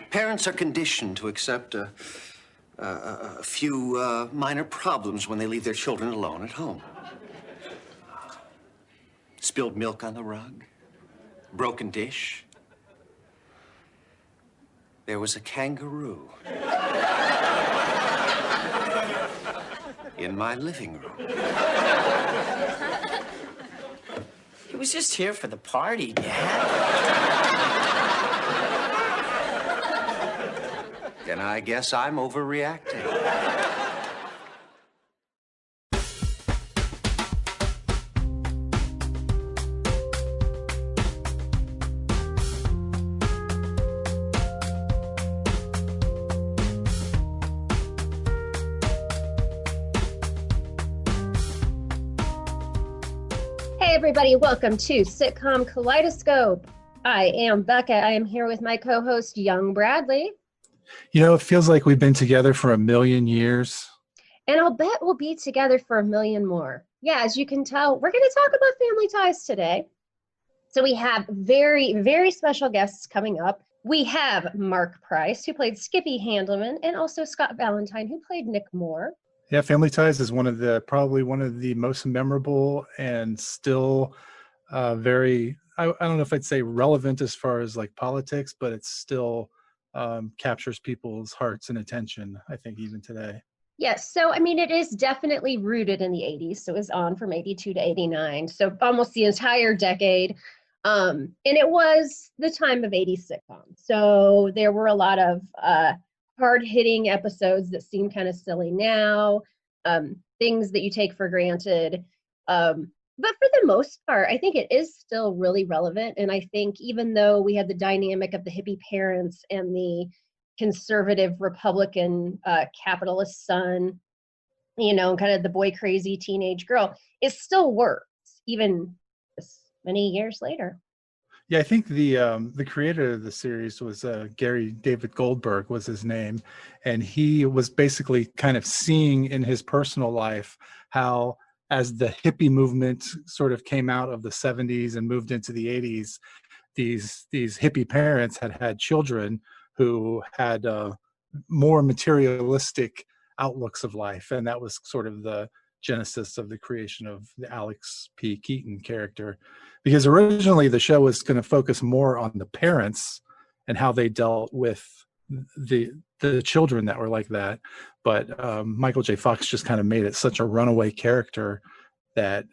Parents are conditioned to accept a few minor problems when they leave their children alone at home. Spilled milk on the rug, broken dish. There was a kangaroo in my living room. He was just here for the party, Dad. Then I guess I'm overreacting. Hey everybody, welcome to Sitcom Kaleidoscope. I am Becca. I am here with my co-host, Young Bradley. You know, it feels like we've been together for 1,000,000 years. And I'll bet we'll be together for 1,000,000 more. Yeah, as you can tell, we're going to talk about family ties today. So we have very, very special guests coming up. We have Marc Price, who played Skippy Handelman, and also Scott Valentine, who played Nick Moore. Yeah, Family Ties is probably one of the most memorable and still very, I don't know if I'd say relevant as far as like politics, but it still captures people's hearts and attention, I think, even today. Yes, so I mean, it is definitely rooted in the 80s. So it was on from 82 to 89. So almost the entire decade. And it was the time of 80s sitcoms. So there were a lot of hard-hitting episodes that seem kind of silly now, things that you take for granted. But for the most part, I think it is still really relevant. And I think even though we had the dynamic of the hippie parents and the conservative Republican capitalist son, you know, kind of the boy crazy teenage girl, it still works even this many years later. Yeah, I think the creator of the series was Gary David Goldberg was his name, and he was basically kind of seeing in his personal life how, as the hippie movement sort of came out of the 70s and moved into the 80s, these hippie parents had children who had more materialistic outlooks of life, and that was sort of the genesis of the creation of the Alex P. Keaton character, because originally the show was going to focus more on the parents and how they dealt with the children that were like that, but Michael J. Fox just kind of made it such a runaway character that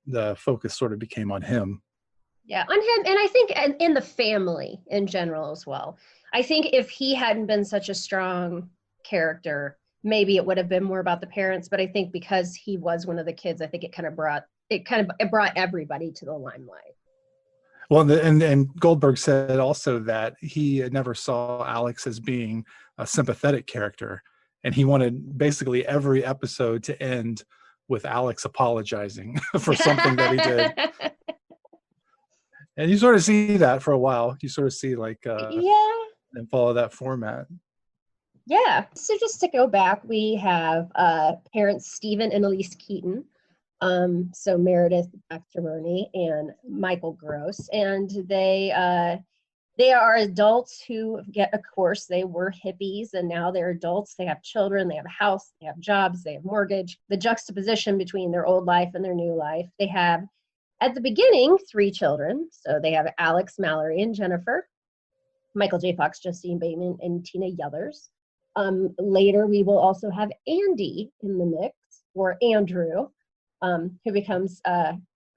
the focus sort of became on him. Yeah, on him, and I think in the family in general as well. I think if he hadn't been such a strong character, maybe it would have been more about the parents, but I think because he was one of the kids, I think it brought everybody to the limelight. Well, and Goldberg said also that he never saw Alex as being a sympathetic character, and he wanted basically every episode to end with Alex apologizing for something that he did. And you sort of see that for a while. You sort of see like and follow that format. Yeah. So just to go back, we have parents Stephen and Elise Keaton. So Meredith McTierney and Michael Gross, and they are adults who get a course. They were hippies and now they're adults. They have children, they have a house, they have jobs, they have mortgage. The juxtaposition between their old life and their new life. They have, at the beginning, 3 children. So they have Alex, Mallory, and Jennifer, Michael J. Fox, Justine Bateman, and Tina Yothers. Later, we will also have Andy in the mix, or Andrew, who becomes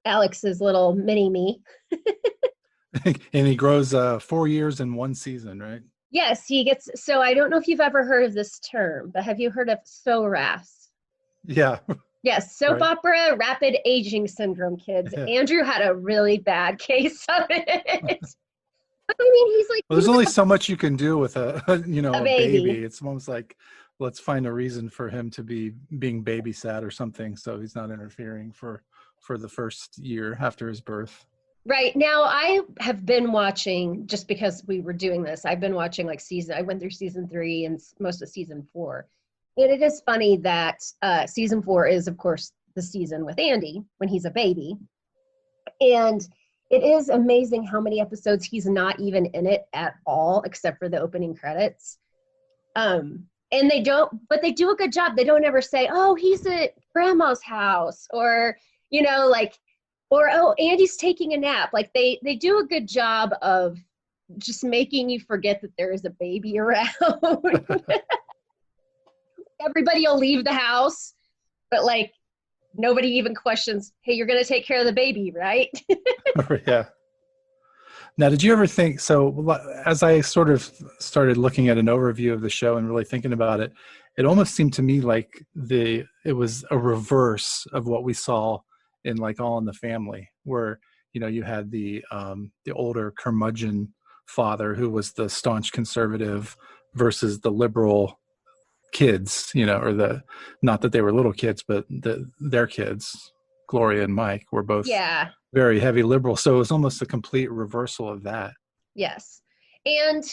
Alex's little mini-me. And he grows 4 years in 1 season, right? Yes, he gets, so I don't know if you've ever heard of this term, but have you heard of SORAS? Yeah. Yes, soap opera rapid aging syndrome, kids. Andrew had a really bad case of it. I mean, he's like... Well, there's only so much you can do with a baby. It's almost like, let's find a reason for him to be being babysat or something, so he's not interfering for the first year after his birth. Right. Now, I have been watching, just because we were doing this, I've been watching I went through season 3 and most of season 4. And it is funny that season 4 is, of course, the season with Andy when he's a baby. And it is amazing how many episodes he's not even in it at all, except for the opening credits. And they do a good job. They don't ever say, oh, he's at grandma's house, or, you know, like, or, oh, Andy's taking a nap. Like they do a good job of just making you forget that there is a baby around. Everybody will leave the house, but like nobody even questions, hey, you're going to take care of the baby, right? Yeah. Now, did you ever think, so as I sort of started looking at an overview of the show and really thinking about it, it almost seemed to me like it was a reverse of what we saw in like All in the Family, where, you know, you had the older curmudgeon father who was the staunch conservative versus the liberal kids, you know, or not that they were little kids, but their kids, Gloria and Mike, were both very heavy liberal. So it was almost a complete reversal of that. Yes. And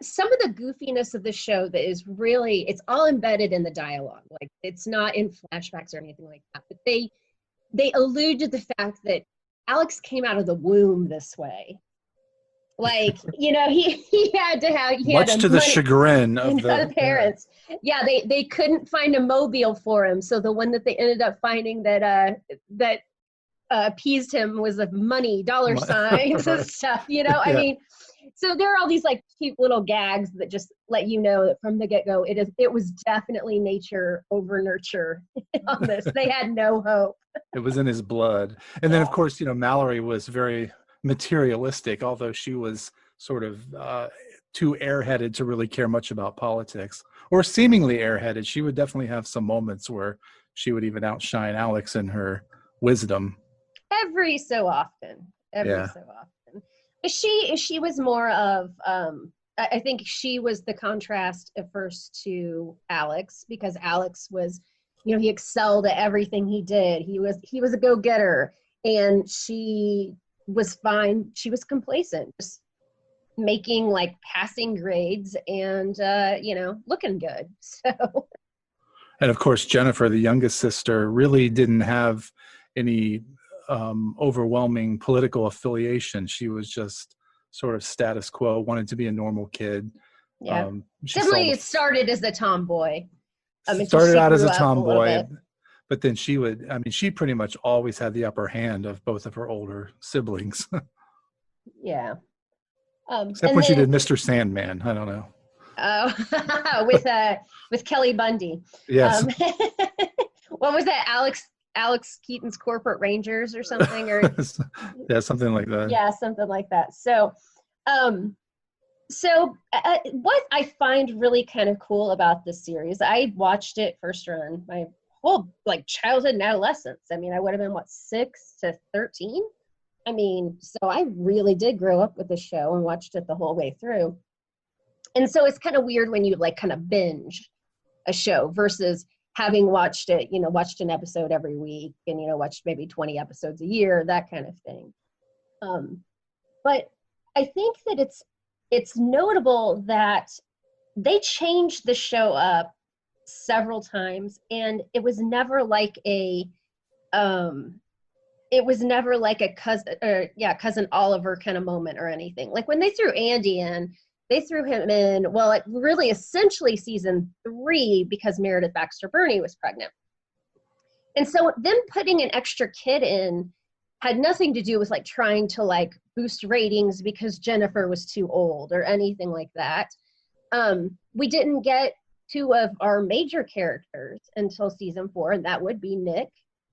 some of the goofiness of the show that is really, it's all embedded in the dialogue. Like it's not in flashbacks or anything like that, but they allude to the fact that Alex came out of the womb this way. Like, you know, he had to have, much to the chagrin of the parents. Yeah, they couldn't find a mobile for him. So the one that they ended up finding that appeased him was of money, dollar signs and stuff, you know. I mean, so there are all these like cute little gags that just let you know that from the get-go it was definitely nature over nurture on this. They had no hope. It was in his blood. And then of course, you know, Mallory was very materialistic, although she was sort of too airheaded to really care much about politics, or seemingly airheaded. She would definitely have some moments where she would even outshine Alex in her wisdom. Every so often. She was more of, I think she was the contrast at first to Alex, because Alex was, you know, he excelled at everything he did. He was a go-getter, and she was fine. She was complacent, just making like passing grades and, you know, looking good. So. And of course, Jennifer, the youngest sister, really didn't have any overwhelming political affiliation. She was just sort of status quo, wanted to be a normal kid. Yeah. Definitely it started as a tomboy. Started out as a tomboy, but then she pretty much always had the upper hand of both of her older siblings. Yeah. Except when she did Mr. Sandman. I don't know. Oh, with Kelly Bundy. Yes. What was that? Alex Keaton's Corporate Rangers or something, or yeah, something like that. Yeah, something like that. So, what I find really kind of cool about this series, I watched it first run my whole like childhood and adolescence. I mean, I would have been 6 to 13. I mean, so I really did grow up with the show and watched it the whole way through. And so it's kind of weird when you like kind of binge a show versus having watched it, you know, watched an episode every week and, you know, watched maybe 20 episodes a year, that kind of thing. But I think that it's notable that they changed the show up several times, and it was never like a cousin Oliver kind of moment or anything. Like when they threw Andy in, they threw him in, well, like really essentially season 3 because Meredith Baxter Birney was pregnant. And so them putting an extra kid in had nothing to do with like trying to like boost ratings because Jennifer was too old or anything like that. We didn't get 2 of our major characters until season 4, and that would be Nick,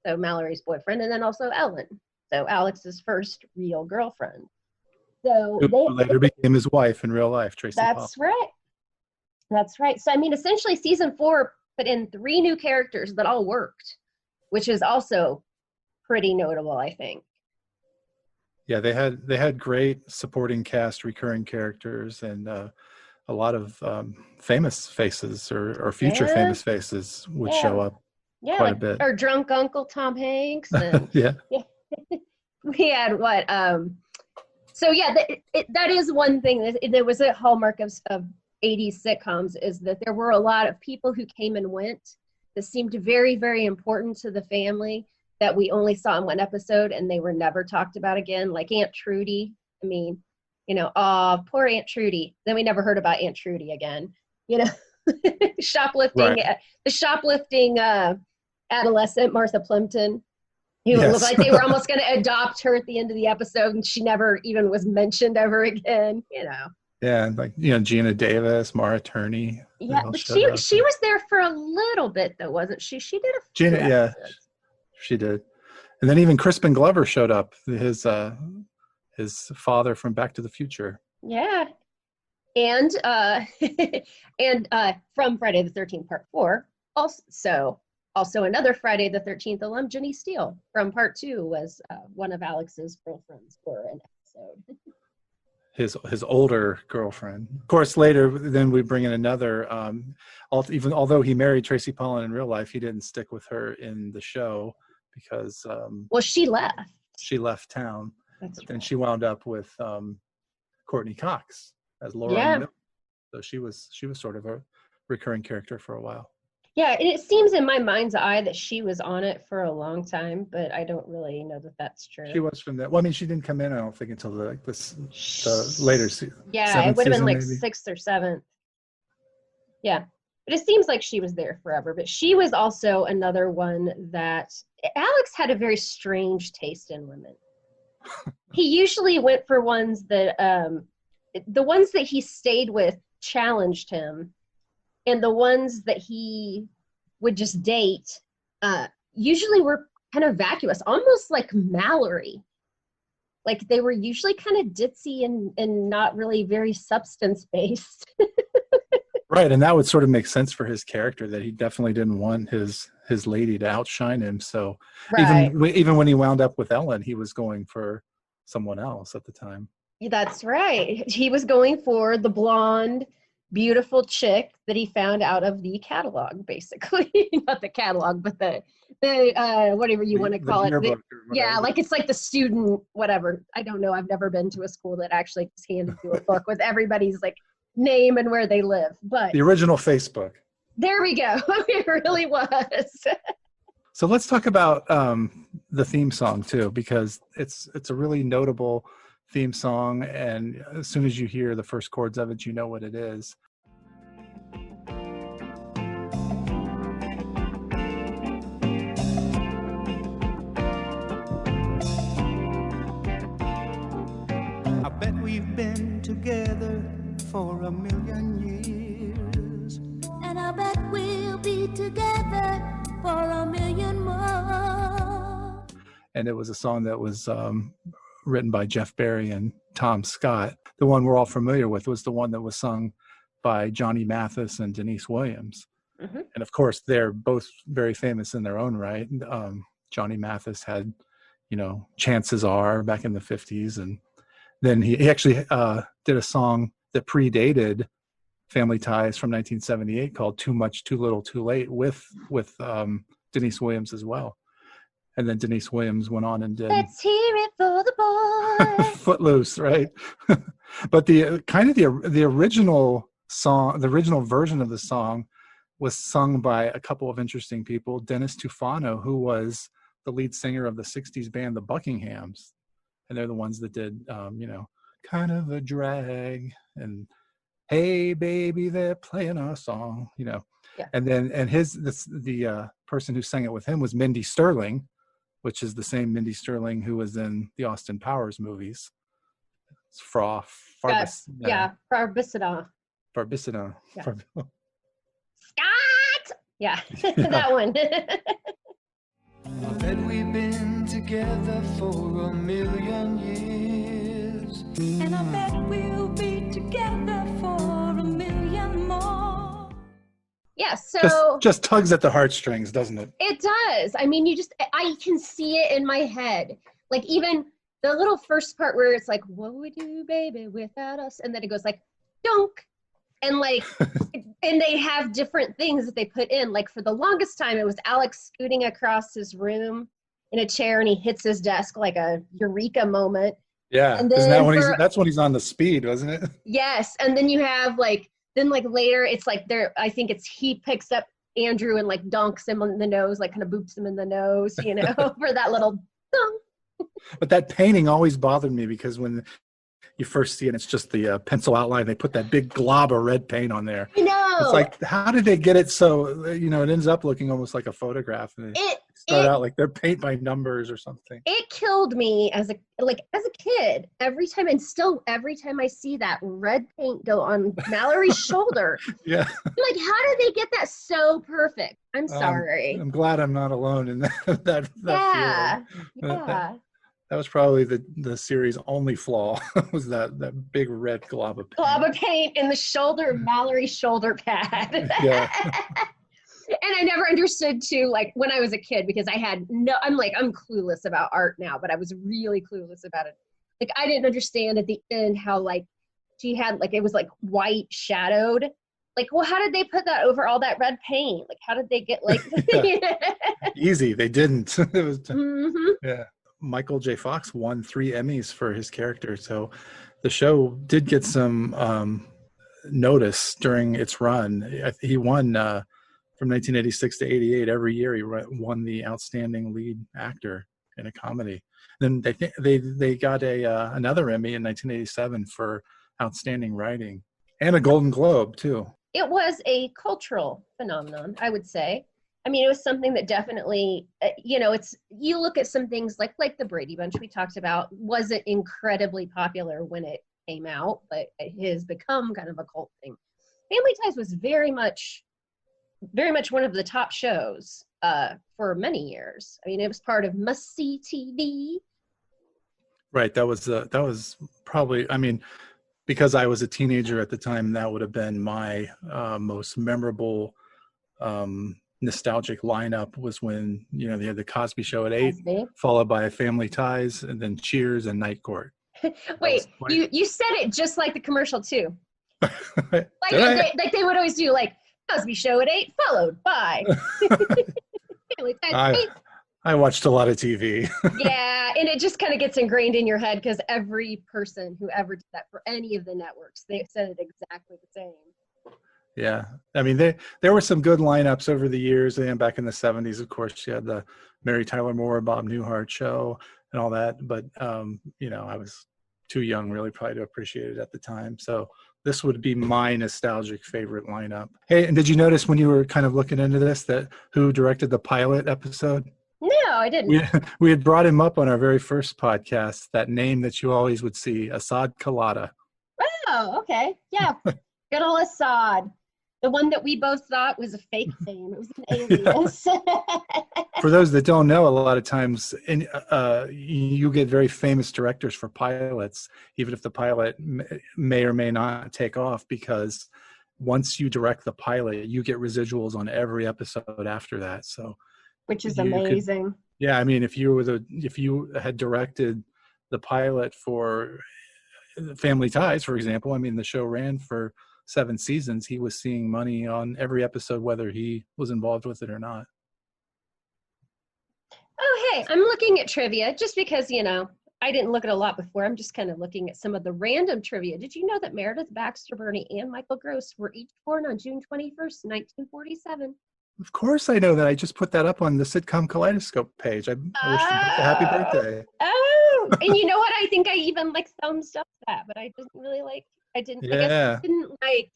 so Mallory's boyfriend, and then also Ellen, so Alex's first real girlfriend. So who later became his wife in real life, Tracy Pollock. That's right. So I mean, essentially season 4 put in 3 new characters that all worked, which is also pretty notable, I think. Yeah, they had great supporting cast, recurring characters, and a lot of famous faces or future famous faces would show up quite like, a bit. Our drunk uncle Tom Hanks. And, yeah. We had what? So yeah, that is one thing. There was a hallmark of 80s sitcoms is that there were a lot of people who came and went that seemed very, very important to the family, that we only saw in one episode and they were never talked about again, like Aunt Trudy. I mean, you know, oh, poor Aunt Trudy. Then we never heard about Aunt Trudy again. You know, shoplifting, Right. the shoplifting adolescent Martha Plimpton, who Yes. looked like they were almost going to adopt her at the end of the episode, and she never even was mentioned ever again. You know. Yeah, and like, you know, Gina Davis, Mara Turney. they Yeah, all but showed she up. she was there for a little bit though, wasn't she? She did a few Gina, yeah, episodes. she did. And then even Crispin Glover showed up, his father from Back to the Future. Yeah. And from Friday the 13th Part 4, also another Friday the 13th alum, Jenny Steele from Part 2 was one of Alex's girlfriends for an episode. His older girlfriend. Of course, later then we bring in another. Even although he married Tracy Pollan in real life, he didn't stick with her in the show because Well, she left. she left town. That's Then right. she wound up with Courtney Cox as Laura. Yeah. Miller. So she was sort of a recurring character for a while. Yeah, and it seems in my mind's eye that she was on it for a long time, but I don't really know that that's true. She was from that. Well, I mean, she didn't come in, I don't think, until the later season. Yeah, it would have been like 6th or 7th. Yeah, but it seems like she was there forever. But she was also another one that Alex had a very strange taste in women. He usually went for ones that the ones that he stayed with challenged him, and the ones that he would just date usually were kind of vacuous, almost like Mallory. Like they were usually kind of ditzy and not really very substance based. Right, and that would sort of make sense for his character, that he definitely didn't want his lady to outshine him. So Right. even when he wound up with Ellen, he was going for someone else at the time. That's right. He was going for the blonde, beautiful chick that he found out of the catalog, basically. Not the catalog, but the whatever you want to call it. Yeah, like it's like the student, whatever. I don't know. I've never been to a school that actually just handed you a book with everybody's like name and where they live. But The original Facebook. there we go. It really was. So let's talk about the theme song too, because it's a really notable theme song, and as soon as you hear the first chords of it, you know what it is. I bet we've been together for a million years. And I bet we'll be together for a million more. And it was a song that was written by Jeff Barry and Tom Scott. The one we're all familiar with was the one that was sung by Johnny Mathis and Denise Williams. Mhm. And of course, they're both very famous in their own right. Johnny Mathis had, Chances Are back in the 50s. And then he actually did a song that predated Family Ties from 1978 called Too Much, Too Little, Too Late with Denise Williams as well. And then Denise Williams went on and did Let's hear it for the boy. Footloose, right? But the original song, the original version of the song was sung by a couple of interesting people. Dennis Tufano, who was the lead singer of the 60s band The Buckinghams. And they're the ones that did, Kind of a Drag and Hey Baby, they're playing our song, Yeah. And then the person who sang it with him was Mindy Sterling, which is the same Mindy Sterling who was in the Austin Powers movies. It's Yeah, Barbicida. Barbicida. Yeah. Scott! Yeah, that one. I bet we've been together for a million years. And I bet we'll be together for a million more. Yeah, so Just tugs at the heartstrings, doesn't it? it does. I mean, I can see it in my head. Like even the little first part where it's like, what would you do, baby, without us? And then it goes like, donk. And like, and they have different things that they put in. Like for the longest time, it was Alex scooting across his room in a chair and he hits his desk like a eureka moment. Yeah. And Isn't that then when that's when he's on the speed, wasn't it? Yes. And then you have like later it's like I think it's he picks up Andrew and like dunks him in the nose, like kind of boops him in the nose, you know, for that little dunk. But that painting always bothered me because when you first see it, it's just the pencil outline. They put that big glob of red paint on there. I know. It's like, how did they get it so, you know, it ends up looking almost like a photograph. And they start out like they're paint by numbers or something. It killed me as a kid. Every time I see that red paint go on Mallory's shoulder. Yeah. I'm like, how did they get that so perfect? I'm sorry. I'm glad I'm not alone in that Yeah. feeling. Yeah. That was probably the series' only flaw was that big red glob of paint. Glob of paint in the shoulder of Mallory's shoulder pad. Yeah. And I never understood too, like when I was a kid, because I'm clueless about art now, but I was really clueless about it. Like I didn't understand at the end how like she had like, it was like white shadowed. Like, well, how did they put that over all that red paint? Like, how did they get like Easy. They didn't. It was Mm-hmm. Michael J. Fox won 3 Emmys for his character. So the show did get some notice during its run. He won from 1986 to 88. Every year he won the outstanding lead actor in a comedy. Then they got another Emmy in 1987 for outstanding writing and a Golden Globe too. It was a cultural phenomenon, I would say. I mean, it was something that definitely, you look at some things like the Brady Bunch we talked about, wasn't incredibly popular when it came out, but it has become kind of a cult thing. Family Ties was very much one of the top shows for many years. I mean, it was part of must-see TV. Right. That was probably, I mean, because I was a teenager at the time, that would have been my most memorable nostalgic lineup was when, you know, they had the Cosby Show at 8, followed by Family Ties, and then Cheers and Night Court. Wait, you said it just like the commercial too. Like they would always do like Cosby Show at 8, followed by Family Ties at 8. I watched a lot of TV. Yeah, and it just kind of gets ingrained in your head because every person who ever did that for any of the networks, they said it exactly the same. Yeah, I mean, there were some good lineups over the years. And back in the 70s, of course, you had the Mary Tyler Moore, Bob Newhart show and all that. But, you know, I was too young really probably to appreciate it at the time. So this would be my nostalgic favorite lineup. Hey, and did you notice when you were kind of looking into this that who directed the pilot episode? No, I didn't. We had brought him up on our very first podcast, that name that you always would see, Assad Khalada. Oh, okay. Yeah. Good old Assad. The one that we both thought was a fake name. It was an alias. For those that don't know, a lot of times you get very famous directors for pilots, even if the pilot may or may not take off, because once you direct the pilot, you get residuals on every episode after that. So, which is amazing. I mean, if you had directed the pilot for Family Ties, for example, I mean, the show ran for 7 seasons. He was seeing money on every episode, whether he was involved with it or not. Oh, hey, I'm looking at trivia just because, you know, I didn't look at a lot before. I'm just kind of looking at some of the random trivia. Did you know that Meredith Baxter Birney and Michael Gross were each born on June 21st, 1947? Of course I know that. I just put that up on the Sitcom Kaleidoscope page. I wish you a happy birthday. Oh, and you know what? I think I even thumbs up that, but I didn't really I guess I didn't I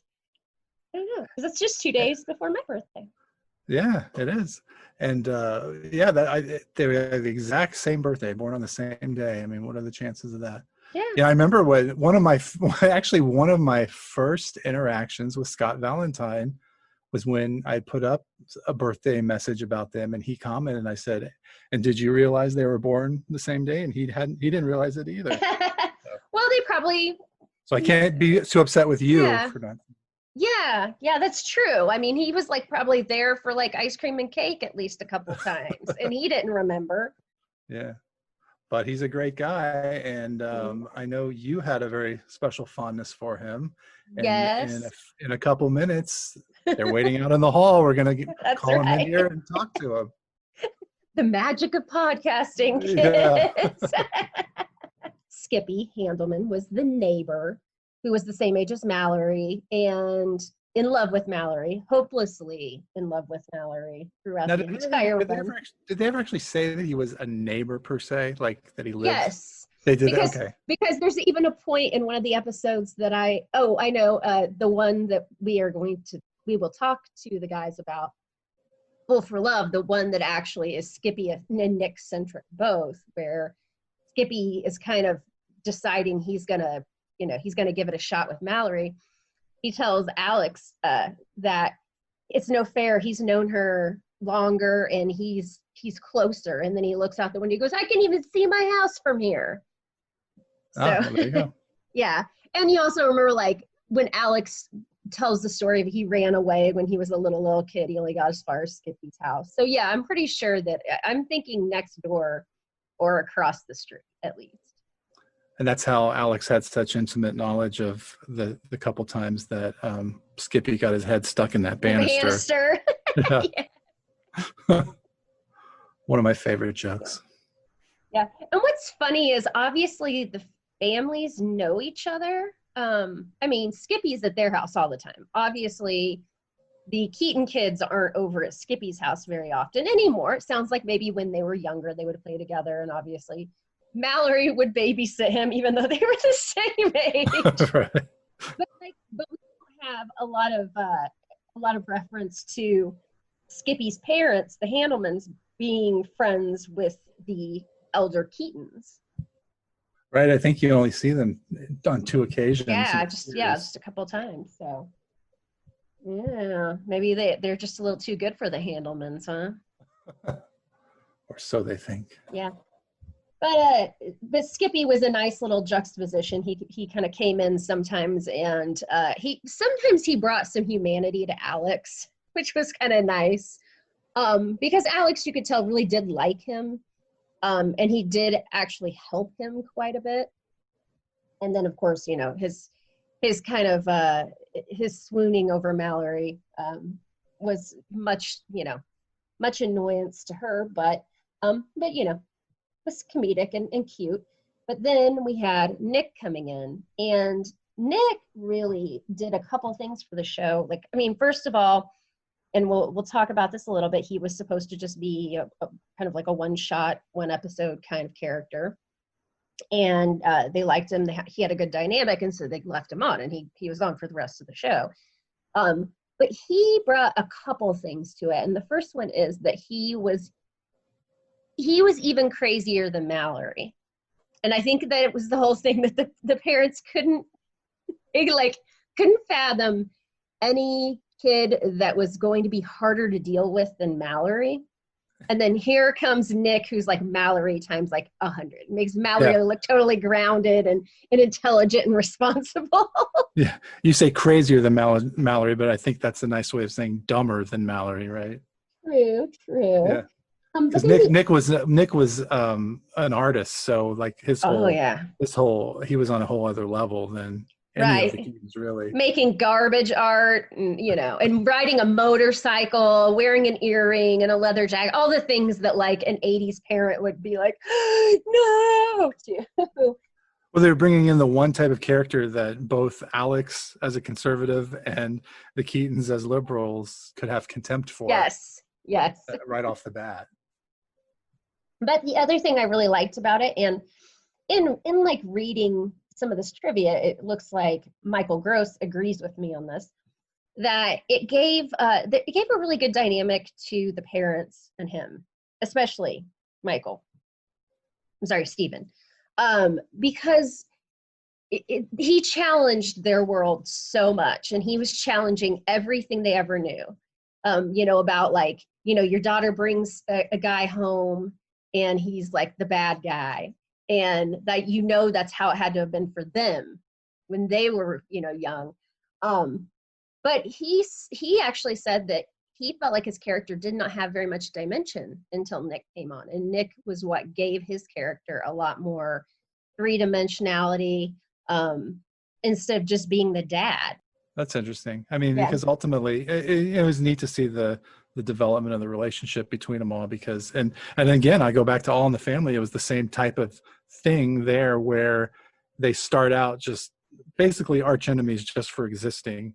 don't know, because it's just 2 days before my birthday. Yeah, it is. And they were the exact same birthday, born on the same day. I mean, what are the chances of that? Yeah, I remember one of my first interactions with Scott Valentine was when I put up a birthday message about them, and he commented, and I said, "And did you realize they were born the same day?" And he didn't realize it either. Well, they probably. So I can't be too upset with you for not. Yeah, that's true. I mean, he was probably there for ice cream and cake at least a couple times, and he didn't remember. Yeah, but he's a great guy, and I know you had a very special fondness for him. And yes. In a couple minutes, they're waiting out in the hall. We're gonna call him in here and talk to him. The magic of podcasting, kids. Yeah. Skippy Handelman was the neighbor who was the same age as Mallory, and in love with Mallory, hopelessly in love with Mallory throughout Now, the entire run. did they ever actually say that he was a neighbor per se, like that he lives? Yes. They did. Because, Okay. because there's even a point in one of the episodes that I know, the one that we will talk to the guys about, Full for Love, the one that actually is Skippy and Nick centric both, where Skippy is kind of deciding he's gonna give it a shot with Mallory. He tells Alex that it's no fair. He's known her longer and he's closer. And then he looks out the window. He goes, I can even see my house from here. So, Well, there you go. yeah. And you also remember, like, when Alex tells the story of he ran away when he was a little kid. He only got as far as Skippy's house. So, yeah, I'm pretty sure that I'm thinking next door or across the street at least. And that's how Alex had such intimate knowledge of the couple times that Skippy got his head stuck in that banister. Yeah. Yeah. One of my favorite jokes. Yeah. And what's funny is obviously the families know each other. I mean, Skippy's at their house all the time. Obviously, the Keaton kids aren't over at Skippy's house very often anymore. It sounds like maybe when they were younger, they would play together. And obviously, Mallory would babysit him, even though they were the same age. Right. But we don't have a lot of reference to Skippy's parents, the Handelmans, being friends with the elder Keatons. Right. I think you only see them on 2 occasions. Yeah, just a couple times. So, yeah, maybe they're just a little too good for the Handelmans, huh? Or so they think. Yeah. But Skippy was a nice little juxtaposition. He kind of came in sometimes, and sometimes he brought some humanity to Alex, which was kind of nice. Because Alex, you could tell, really did like him, and he did actually help him quite a bit. And then, of course, you know, his kind of his swooning over Mallory was much annoyance to her, but you know, was comedic and cute. But then we had Nick coming in, and Nick really did a couple things for the show. Like, I mean, first of all, and we'll talk about this a little bit, he was supposed to just be a kind of like a one-shot, one-episode kind of character. And they liked him. He had a good dynamic, and so they left him on, and he was on for the rest of the show. But he brought a couple things to it. And the first one is that he was even crazier than Mallory. And I think that it was the whole thing that the parents couldn't fathom any kid that was going to be harder to deal with than Mallory. And then here comes Nick, who's like Mallory times like 100. Makes Mallory look totally grounded and intelligent and responsible. Yeah, you say crazier than Mallory, but I think that's a nice way of saying dumber than Mallory, right? True. Yeah. Because Nick was an artist, so like he was on a whole other level than any of the Keatons, really. Making garbage art, and, you know, and riding a motorcycle, wearing an earring and a leather jacket, all the things that like an 80s parent would be like, no. Well, they were bringing in the one type of character that both Alex as a conservative and the Keatons as liberals could have contempt for. Yes. Right off the bat. But the other thing I really liked about it, and in like reading some of this trivia, it looks like Michael Gross agrees with me on this, that it gave a really good dynamic to the parents and him, especially Stephen, because he challenged their world so much, and he was challenging everything they ever knew, you know, about like, you know, your daughter brings a guy home and he's like the bad guy. And that, you know, that's how it had to have been for them when they were, you know, young. But he actually said that he felt like his character did not have very much dimension until Nick came on. And Nick was what gave his character a lot more three-dimensionality, instead of just being the dad. That's interesting. I mean, because ultimately it was neat to see the development of the relationship between them all, because and again, I go back to All in the Family. It was the same type of thing there, where they start out just basically arch enemies just for existing.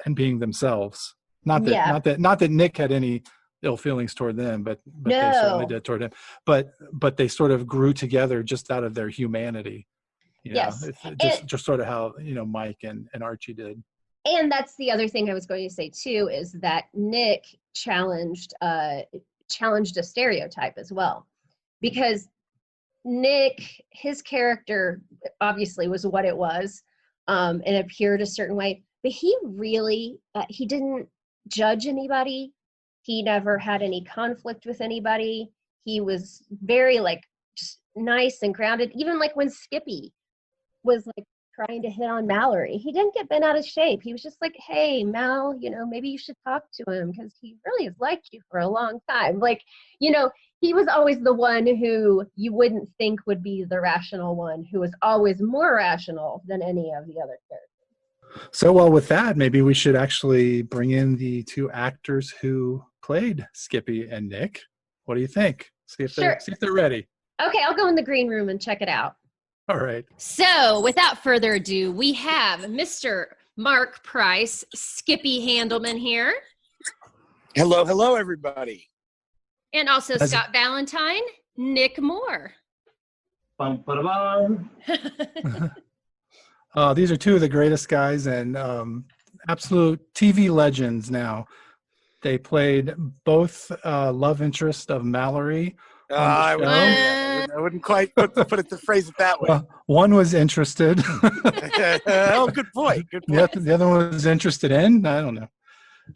and being themselves. Not that Yeah. not that Nick had any ill feelings toward them, but they certainly No. did toward him. But they sort of grew together just out of their humanity. You know, Yes. it's just sort of how, Mike and Archie did. And that's the other thing I was going to say too, is that Nick challenged a stereotype as well, because Nick, his character obviously was what it was, and appeared a certain way, but he really he didn't judge anybody. He never had any conflict with anybody. He was very just nice and grounded. Even when Skippy was trying to hit on Mallory, he didn't get bent out of shape. He was just like, hey, Mal, maybe you should talk to him because he really has liked you for a long time. He was always the one who you wouldn't think would be the rational one, who was always more rational than any of the other characters. So, well, with that, maybe we should actually bring in the two actors who played Skippy and Nick. What do you think? See if they're ready. Okay, I'll go in the green room and check it out. All right. So, without further ado, we have Mr. Marc Price, Skippy Handelman here. Hello, everybody. And also Scott Valentine, Nick Moore. These are two of the greatest guys and absolute TV legends now. They played both love interest of Mallory. I wouldn't quite put the phrase it that way. Well, one was interested. Oh, good point. The other one was interested in. I don't know.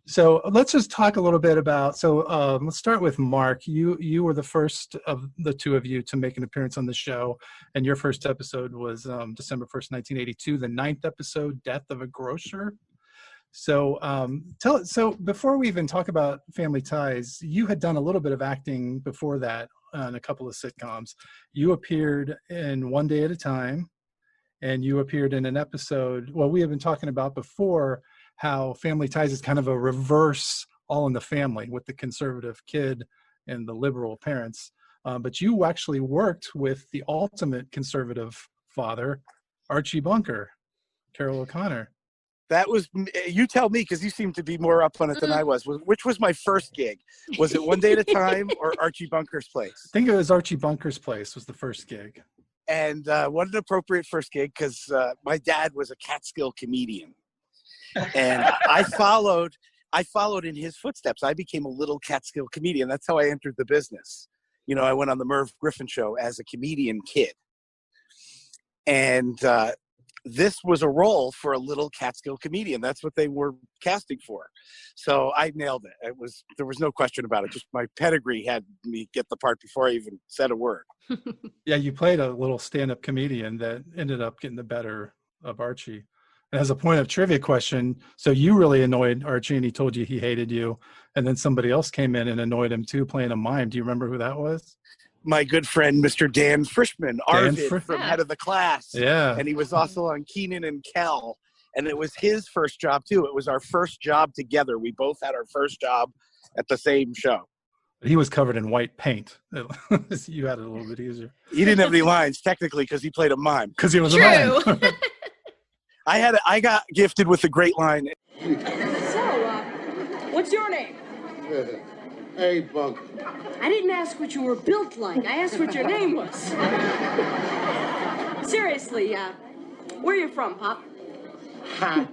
So let's just talk a little bit about. So let's start with Marc. You were the first of the two of you to make an appearance on the show, and your first episode was December 1st, 1982, the 9th episode, "Death of a Grocer." So So before we even talk about Family Ties, you had done a little bit of acting before that on a couple of sitcoms. You appeared in One Day at a Time, and you appeared in an episode. Well, we have been talking about before how Family Ties is kind of a reverse All in the Family with the conservative kid and the liberal parents. But you actually worked with the ultimate conservative father, Archie Bunker, Carol O'Connor. That was, you tell me, because you seem to be more up on it than I was. Which was my first gig? Was it One Day at a Time or Archie Bunker's Place? I think it was Archie Bunker's Place was the first gig. And what an appropriate first gig, because my dad was a Catskill comedian. And I followed in his footsteps. I became a little Catskill comedian. That's how I entered the business. I went on the Merv Griffin show as a comedian kid. And this was a role for a little Catskill comedian. That's what they were casting for. So I nailed it. There was no question about it. Just my pedigree had me get the part before I even said a word. Yeah, you played a little stand-up comedian that ended up getting the better of Archie. And as a point of trivia question, so you really annoyed Archie and he told you he hated you, and then somebody else came in and annoyed him too, playing a mime. Do you remember who that was? My good friend, Mr. Dan Frischman, Arvid from Head of the Class. Yeah. And he was also on Keenan and Kel. And it was his first job, too. It was our first job together. We both had our first job at the same show. He was covered in white paint. You had it a little bit easier. He didn't have any lines, technically, because he played a mime. Because he was a mime. I got gifted with a great line. So, what's your name? Hey, Bunker. I didn't ask what you were built like. I asked what your name was. Seriously, where are you from, Pop? Ha.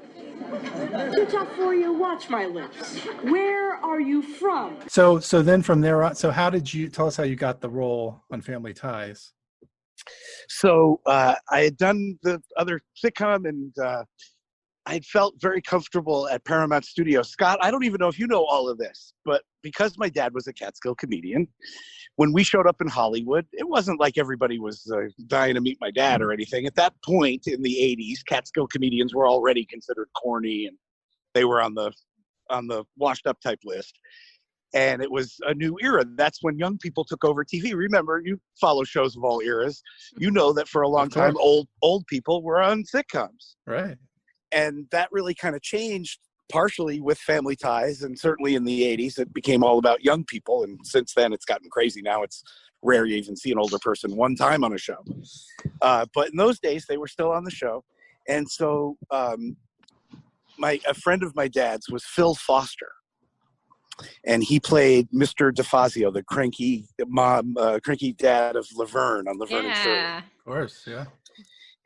Too tough for you? Watch my lips. Where are you from? So then from there on, so how did you, tell us how you got the role on Family Ties? So I had done the other sitcom, and I felt very comfortable at Paramount Studios. Scott, I don't even know if you know all of this, but because my dad was a Catskill comedian, when we showed up in Hollywood, it wasn't like everybody was dying to meet my dad or anything. At that point in the 80s, Catskill comedians were already considered corny, and they were on the washed up type list. And it was a new era. That's when young people took over TV. Remember, you follow shows of all eras. You know that for a long time, old people were on sitcoms. Right. And that really kind of changed partially with Family Ties, and certainly in the 80s, it became all about young people. And since then, it's gotten crazy. Now it's rare you even see an older person one time on a show. But in those days, they were still on the show. And so a friend of my dad's was Phil Foster, and he played Mr. DeFazio, the cranky dad of Laverne on Laverne and Shirley. Yeah. Of course, yeah.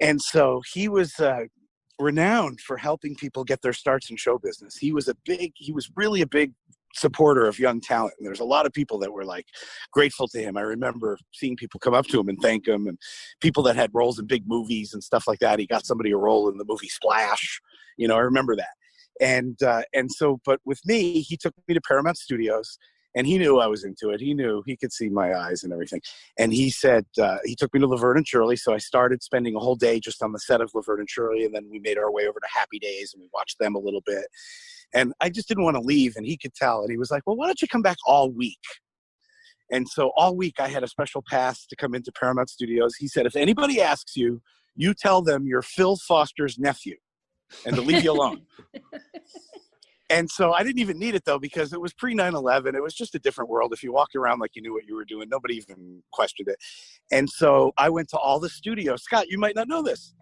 And so he was renowned for helping people get their starts in show business. He was really a big supporter of young talent. And there's a lot of people that were like grateful to him. I remember seeing people come up to him and thank him, and people that had roles in big movies and stuff like that. He got somebody a role in the movie Splash. You know, I remember that. And so, but with me, he took me to Paramount Studios, and he knew I was into it. He knew, he could see my eyes and everything. And he said, he took me to Laverne and Shirley. So I started spending a whole day just on the set of Laverne and Shirley. And then we made our way over to Happy Days and we watched them a little bit. And I just didn't want to leave. And he could tell. And he was like, well, why don't you come back all week? And so all week I had a special pass to come into Paramount Studios. He said, if anybody asks you, you tell them you're Phil Foster's nephew and to leave you alone. And so I didn't even need it, though, because it was pre 9/11. It was just a different world. If you walked around like you knew what you were doing, nobody even questioned it. And so I went to all the studios. Scott, you might not know this.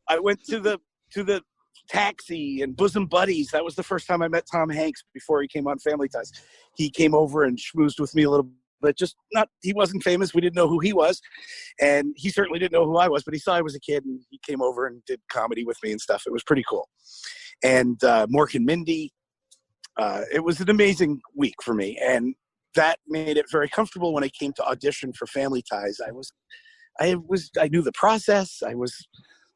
I went to the Taxi and Bosom Buddies. That was the first time I met Tom Hanks before he came on Family Ties. He came over and schmoozed with me a little bit. He wasn't famous. We didn't know who he was. And he certainly didn't know who I was, but he saw I was a kid and he came over and did comedy with me and stuff. It was pretty cool. And Mork and Mindy. It was an amazing week for me, and that made it very comfortable when I came to audition for Family Ties. I knew the process. I was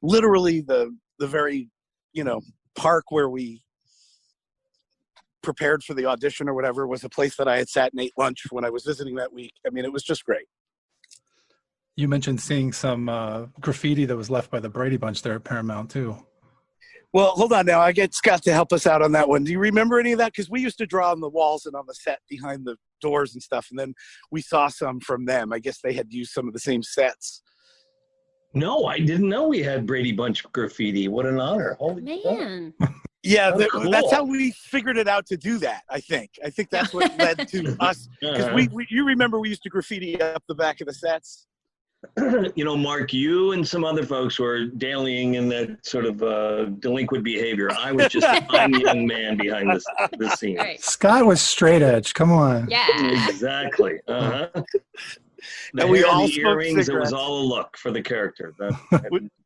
literally the very, park where we prepared for the audition or whatever was a place that I had sat and ate lunch when I was visiting that week. I mean, it was just great. You mentioned seeing some graffiti that was left by the Brady Bunch there at Paramount too. Well, hold on now. I get Scott to help us out on that one. Do you remember any of that? Because we used to draw on the walls and on the set behind the doors and stuff, and then we saw some from them. I guess they had used some of the same sets. No, I didn't know we had Brady Bunch graffiti. What an honor. Holy man. Yeah, cool. That's how we figured it out to do that, I think. I think that's what led to us. Because you remember we used to graffiti up the back of the sets? Mark, you and some other folks were dallying in that sort of delinquent behavior. I was just a fine young man behind the scene. Right. Scott was straight edge. Come on. Yeah. Exactly. Uh-huh. And we all smoked earrings. cigarettes. It was all a look for the character.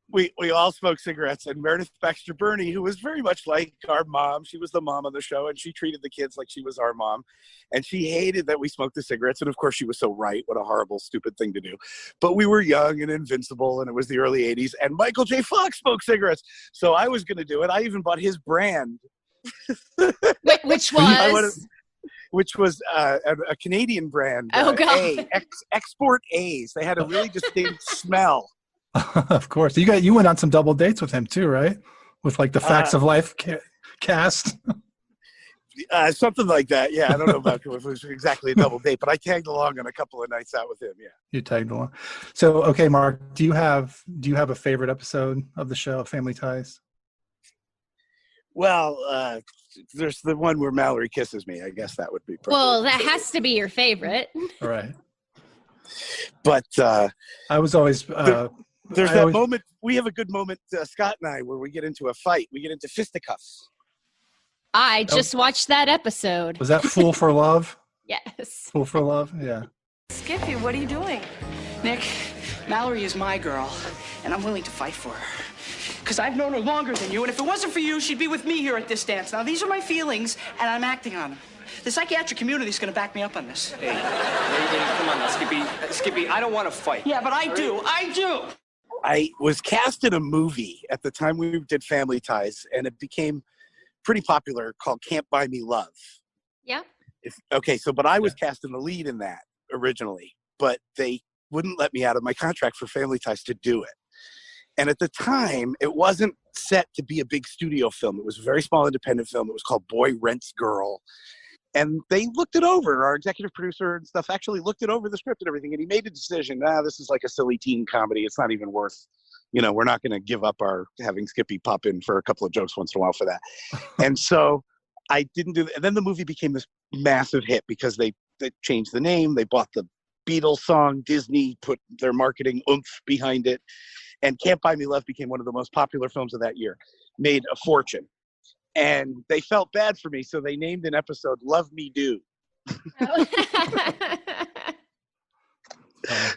We all smoked cigarettes, and Meredith Baxter Burney, who was very much like our mom, she was the mom of the show, and she treated the kids like she was our mom, and she hated that we smoked the cigarettes, and of course she was so right. What a horrible, stupid thing to do. But we were young and invincible, and it was the early 80s, and Michael J. Fox smoked cigarettes, so I was going to do it. I even bought his brand. Wait, which was? Which was a Canadian brand. Oh, God. Export A's. They had a really distinct smell. Of course. You went on some double dates with him too, right? With like the Facts of Life cast. Something like that. Yeah, I don't know about if it was exactly a double date, but I tagged along on a couple of nights out with him. Yeah. You tagged along. So, okay, Mark, do you have a favorite episode of the show, Family Ties? Well, there's the one where Mallory kisses me. I guess that would be. Well, that has to be your favorite. All right. But I was always. There's that moment. We have a good moment, Scott and I, where we get into a fight. We get into fisticuffs. I just watched that episode. Was that Fool for Love? Yes. Fool for Love? Yeah. Skippy, what are you doing? Nick, Mallory is my girl, and I'm willing to fight for her. Because I've known her longer than you, and if it wasn't for you, she'd be with me here at this dance. Now, these are my feelings, and I'm acting on them. The psychiatric community is going to back me up on this. Hey, come on now, Skippy. Skippy, I don't want to fight. Yeah, but I do. I do. I was cast in a movie at the time we did Family Ties, and it became pretty popular, called Can't Buy Me Love. Yeah. But I was cast in the lead in that originally, but they wouldn't let me out of my contract for Family Ties to do it. And at the time, it wasn't set to be a big studio film. It was a very small independent film. It was called Boy Rents Girl. And they looked it over. Our executive producer and stuff actually looked it over, the script and everything. And he made a decision, this is like a silly teen comedy. It's not even worth, we're not going to give up our having Skippy pop in for a couple of jokes once in a while for that. And so I didn't do that. And then the movie became this massive hit because they changed the name. They bought the Beatles song. Disney put their marketing oomph behind it. And Can't Buy Me Love became one of the most popular films of that year. Made a fortune. and they felt bad for me, so they named an episode "Love Me Do."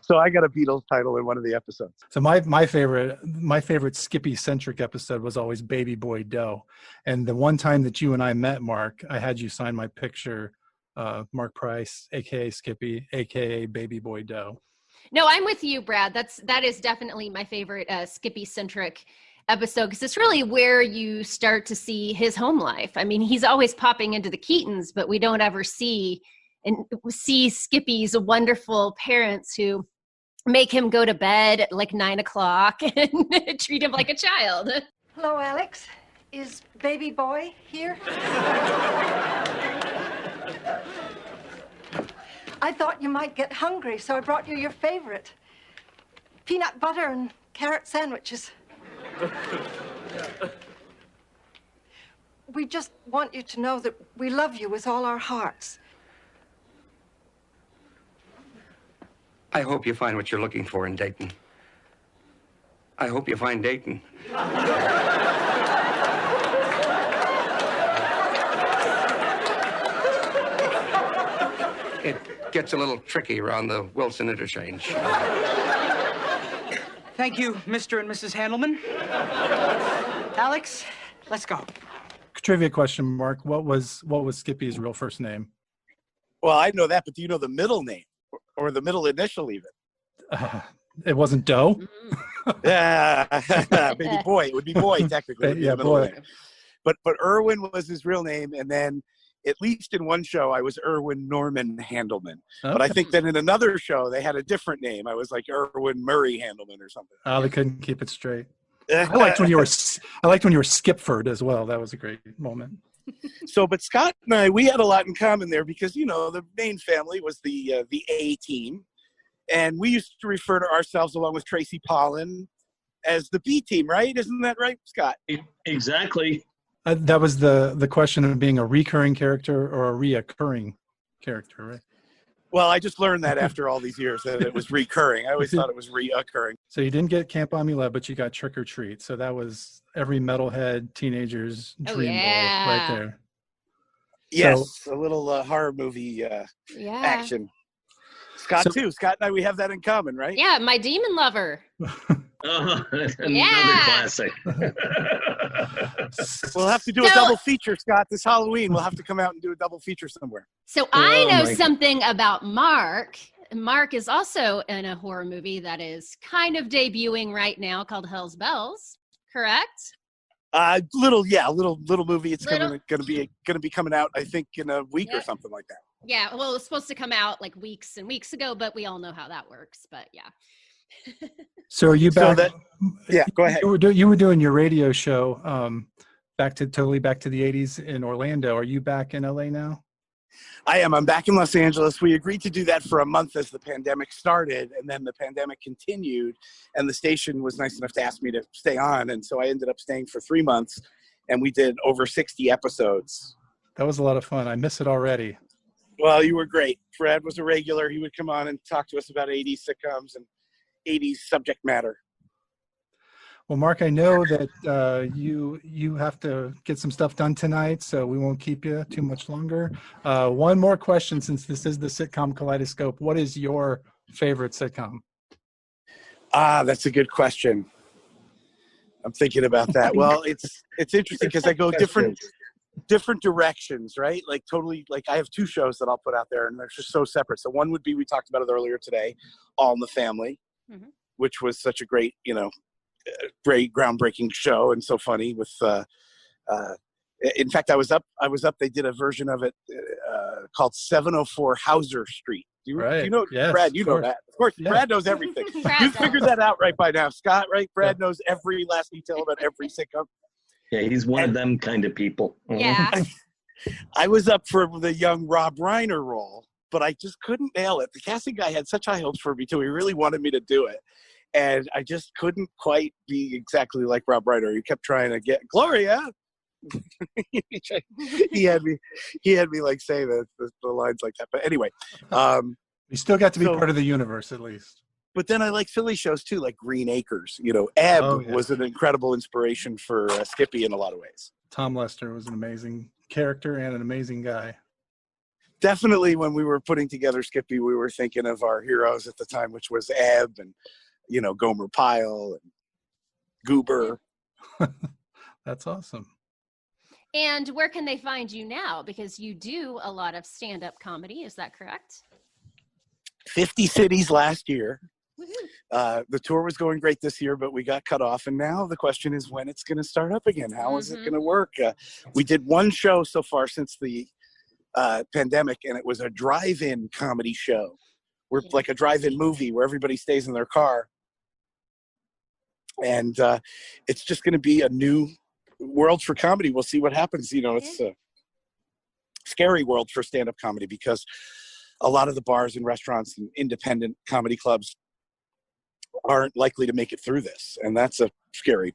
So I got a Beatles title in one of the episodes. So my favorite Skippy centric episode was always Baby Boy Doe, and the one time that you and I met, Mark, I had you sign my picture, Marc Price, aka Skippy, aka Baby Boy Doe. No, I'm with you, Brad. That is definitely my favorite Skippy centric episode, because it's really where you start to see his home life. I mean, he's always popping into the Keatons, but we don't ever see Skippy's wonderful parents who make him go to bed at like 9 o'clock and treat him like a child. Hello, Alex. Is baby boy here? I thought you might get hungry, so I brought you your favorite. Peanut butter and carrot sandwiches. We just want you to know that we love you with all our hearts. I hope you find what you're looking for in Dayton. I hope you find Dayton. It gets a little tricky around the Wilson interchange. Thank you, Mr. and Mrs. Handelman. Alex, let's go. Trivia question, Mark. What was Skippy's real first name? Well, I know that, but do you know the middle name or the middle initial even? It wasn't Doe. Yeah, baby boy. It would be boy technically. Yeah, boy. Name. But Irwin was his real name, and then at least in one show I was Irwin Norman Handelman. Okay. But I think that in another show they had a different name. I was like Irwin Murray Handelman or something. Oh, they couldn't keep it straight. I liked when you were Skipford as well. That was a great moment. So, but Scott and we had a lot in common there because, you know, the main family was the A team. And we used to refer to ourselves, along with Tracy Pollan, as the B team, right? Isn't that right, Scott? Exactly. That was the question of being a recurring character or a reoccurring character, right? Well, I just learned that after all these years that it was recurring. I always thought it was reoccurring. So you didn't get Camp Amulet, but you got Trick or Treat. So that was every metalhead teenager's dream role right there. Yes, so, a little horror movie action. Scott, too. Scott and I, we have that in common, right? Yeah, my demon lover. Another classic. We'll have to do a double feature, Scott, this Halloween. We'll have to come out and do a double feature somewhere. So I know something about Mark. Mark is also in a horror movie that is kind of debuting right now called Hell's Bells, correct? Little movie. It's going to be coming out, I think, in a week or something like that. Yeah, well, it was supposed to come out like weeks and weeks ago, but we all know how that works. But yeah. So are you back? Go ahead. You were doing your radio show back to the 80s in Orlando. Are you back in LA now? I am. I'm back in Los Angeles. We agreed to do that for a month as the pandemic started, and then the pandemic continued, and the station was nice enough to ask me to stay on, and so I ended up staying for 3 months, and we did over 60 episodes. That was a lot of fun. I miss it already. Well, you were great. Fred was a regular. He would come on and talk to us about 80s sitcoms and 80s subject matter. Well, Mark, I know that you have to get some stuff done tonight, so we won't keep you too much longer. One more question, since this is the Sitcom Kaleidoscope. What is your favorite sitcom? That's a good question. I'm thinking about that. Well, it's interesting because I go different directions, right? Like totally, like I have 2 shows that I'll put out there and they're just so separate. So one would be, we talked about it earlier today, All in the Family, which was such a great, great groundbreaking show and so funny with, in fact, I was up, they did a version of it called 704 Hauser Street. Do you know, yes, Brad, you know that. Of course, yeah. Brad knows everything. You figured that out right by now. Scott, right? Brad knows every last detail about every sitcom. Yeah, he's one of them kind of people. Yeah. I was up for the young Rob Reiner role, but I just couldn't nail it. The casting guy had such high hopes for me, too. He really wanted me to do it. And I just couldn't quite be exactly like Rob Reiner. He kept trying to get Gloria. he had me like say the lines like that. But anyway. You still got to be part of the universe, at least. But then I like Philly shows too, like Green Acres. Ebb was an incredible inspiration for Skippy in a lot of ways. Tom Lester was an amazing character and an amazing guy. Definitely, when we were putting together Skippy, we were thinking of our heroes at the time, which was Ebb and, Gomer Pyle and Goober. That's awesome. And where can they find you now? Because you do a lot of stand-up comedy. Is that correct? 50 cities last year. The tour was going great this year, but we got cut off. And now the question is when it's going to start up again. How is it going to work? We did one show so far since the pandemic, and it was a drive-in comedy show. We're like a drive-in movie where everybody stays in their car. And it's just going to be a new world for comedy. We'll see what happens. It's a scary world for stand-up comedy because a lot of the bars and restaurants and independent comedy clubs aren't likely to make it through this. And that's a scary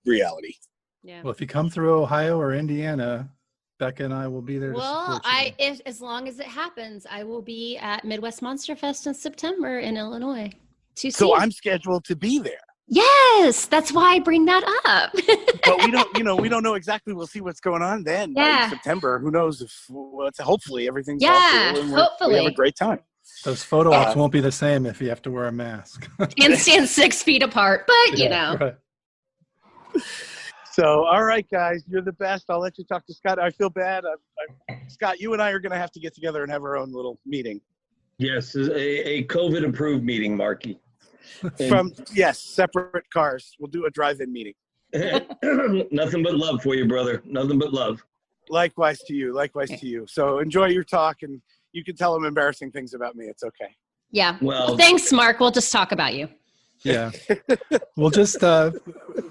reality. Yeah. Well, if you come through Ohio or Indiana, Becca and I will be there to support you. As long as it happens, I will be at Midwest Monster Fest in September in Illinois. So I'm scheduled to be there. Yes, that's why I bring that up. But we don't know exactly. We'll see what's going on then. By September, who knows if hopefully everything's all cool and we have a great time. Those photo ops won't be the same if you have to wear a mask. And stand 6 feet apart, but you know. Right. So, all right, guys, you're the best. I'll let you talk to Scott. I feel bad. Scott, you and I are going to have to get together and have our own little meeting. Yes, a COVID-approved meeting, Marky. Separate cars. We'll do a drive-in meeting. Nothing but love for you, brother. Nothing but love. Likewise to you. So enjoy your talk, and you can tell them embarrassing things about me. It's okay. Yeah. Well, thanks, Mark. We'll just talk about you. Yeah. We'll just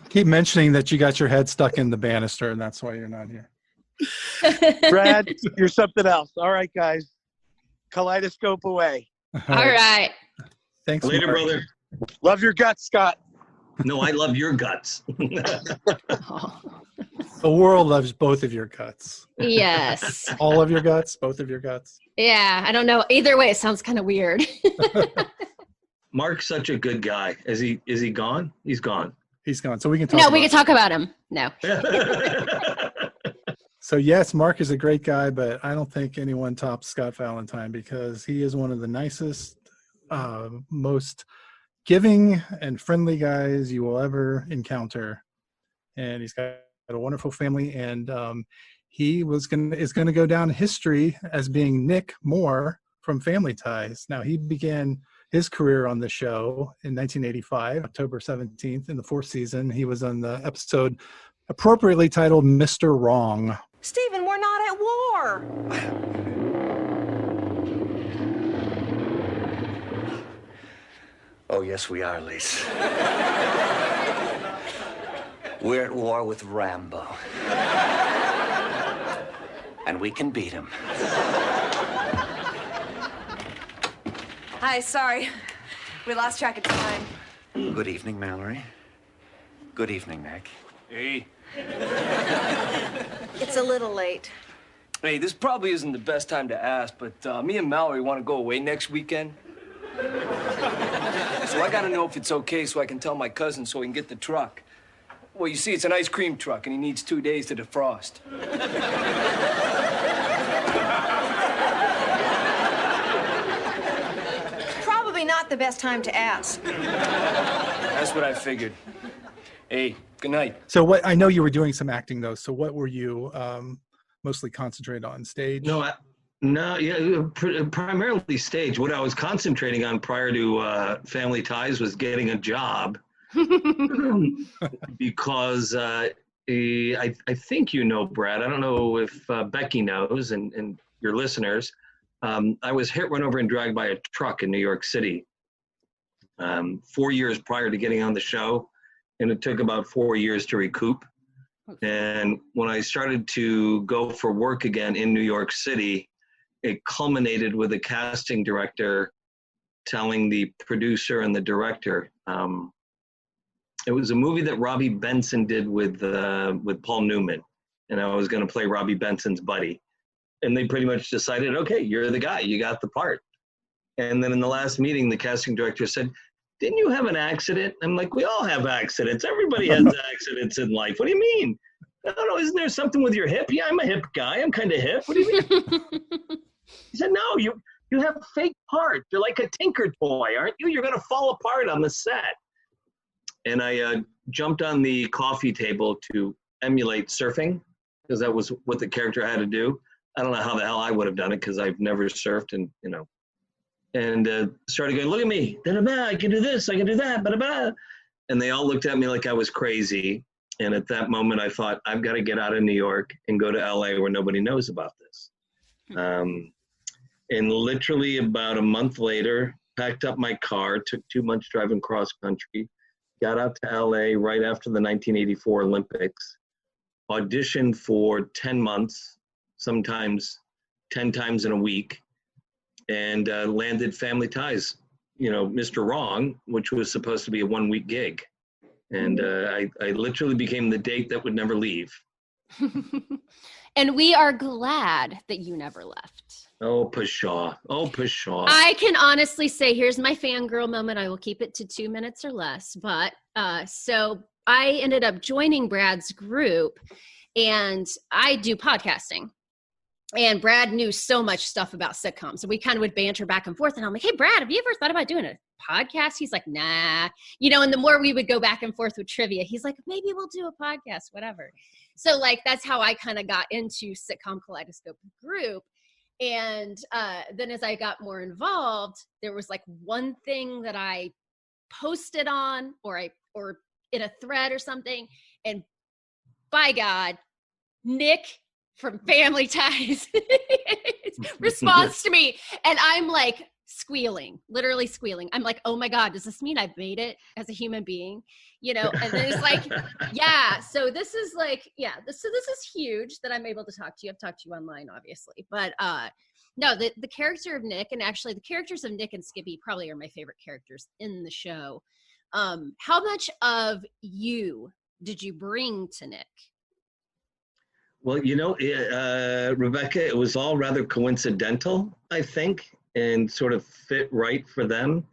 keep mentioning that you got your head stuck in the banister, and that's why you're not here. Brad, you're something else. All right, guys. Kaleidoscope away. All right. Thanks, later, Mark. brother. Love your guts, Scott. No, I love your guts. The world loves both of your guts. Yes. All of your guts, both of your guts. Yeah, I don't know. Either way, it sounds kind of weird. Mark's such a good guy. Is he gone? He's gone. He's gone. So we can talk No, we can talk about him. No. So yes, Mark is a great guy, but I don't think anyone tops Scott Valentine because he is one of the nicest, most giving and friendly guys you will ever encounter. And he's got a wonderful family, and he is going to go down in history as being Nick Moore from Family Ties. Now, he began his career on the show in 1985, October 17th, in the 4th season. He was on the episode appropriately titled Mr. Wrong. Stephen, we're not at war. Oh, yes, we are, Lise. We're at war with Rambo. And we can beat him. Hi, sorry. We lost track of time. Good evening, Mallory. Good evening, Nick. Hey. It's a little late. Hey, this probably isn't the best time to ask, but me and Mallory want to go away next weekend. So I gotta know if it's okay so I can tell my cousin so he can get the truck. Well, you see, it's an ice cream truck, and he needs 2 days to defrost. Probably not the best time to ask. That's what I figured. Hey, good night. So I know you were doing some acting, though. So what were you mostly concentrated on? Stage? Primarily stage. What I was concentrating on prior to Family Ties was getting a job. Because I think you know, Brad, I don't know if Becky knows and your listeners, I was hit, run over, and dragged by a truck in New York City 4 years prior to getting on the show, and it took about 4 years to recoup. And when I started to go for work again in New York City, it culminated with a casting director telling the producer and the director, it was a movie that Robbie Benson did with Paul Newman, and I was going to play Robbie Benson's buddy. And they pretty much decided, okay, you're the guy, you got the part. And then in the last meeting, the casting director said, didn't you have an accident? I'm like, we all have accidents. Everybody has accidents in life. What do you mean? No, isn't there something with your hip? Yeah, I'm a hip guy. I'm kind of hip. What do you mean? He said, no, you have fake parts. You're like a tinker toy, aren't you? You're going to fall apart on the set. And I jumped on the coffee table to emulate surfing, because that was what the character had to do. I don't know how the hell I would have done it, because I've never surfed, and started going, look at me, I can do this, I can do that, and they all looked at me like I was crazy. And at that moment, I thought, I've got to get out of New York and go to LA where nobody knows about this. And literally about a month later, packed up my car, took 2 months driving cross country, got out to LA right after the 1984 Olympics, auditioned for 10 months, sometimes 10 times in a week, and landed Family Ties, Mr. Wrong, which was supposed to be a 1-week gig. And I literally became the date that would never leave. And we are glad that you never left. Oh, pshaw. I can honestly say, here's my fangirl moment. I will keep it to 2 minutes or less. But so I ended up joining Brad's group, and I do podcasting. And Brad knew so much stuff about sitcoms. So we kind of would banter back and forth. And I'm like, hey, Brad, have you ever thought about doing a podcast? He's like, nah. And the more we would go back and forth with trivia, he's like, maybe we'll do a podcast, whatever. So like, that's how I kind of got into Sitcom Kaleidoscope group. And then as I got more involved, there was like one thing that I posted on or in a thread or something. And by God, Nick from Family Ties responds to me, and I'm like literally squealing. I'm like, oh my God, does this mean I've made it as a human being? And then it's like, yeah, so this is like, yeah, this is huge that I'm able to talk to you. I've talked to you online, obviously, but no, the character of Nick, and actually the characters of Nick and Skippy probably are my favorite characters in the show. How much of you did you bring to Nick? Well, Rebecca, it was all rather coincidental, I think, and sort of fit right for them.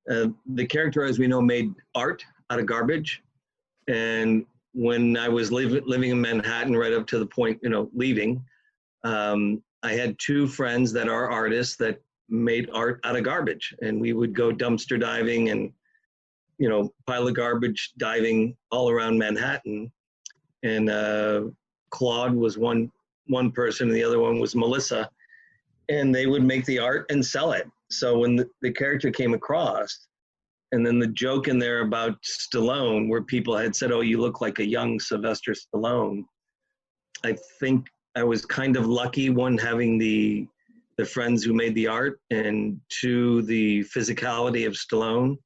The character, as we know, made art out of garbage. And when I was living in Manhattan right up to the point, leaving, I had 2 friends that are artists that made art out of garbage. And we would go dumpster diving and, pile of garbage diving all around Manhattan. And Claude was one person, and the other one was Melissa, and they would make the art and sell it. So when the character came across, and then the joke in there about Stallone, where people had said, oh, you look like a young Sylvester Stallone, I think I was kind of lucky, one, having the friends who made the art, and 2, the physicality of Stallone,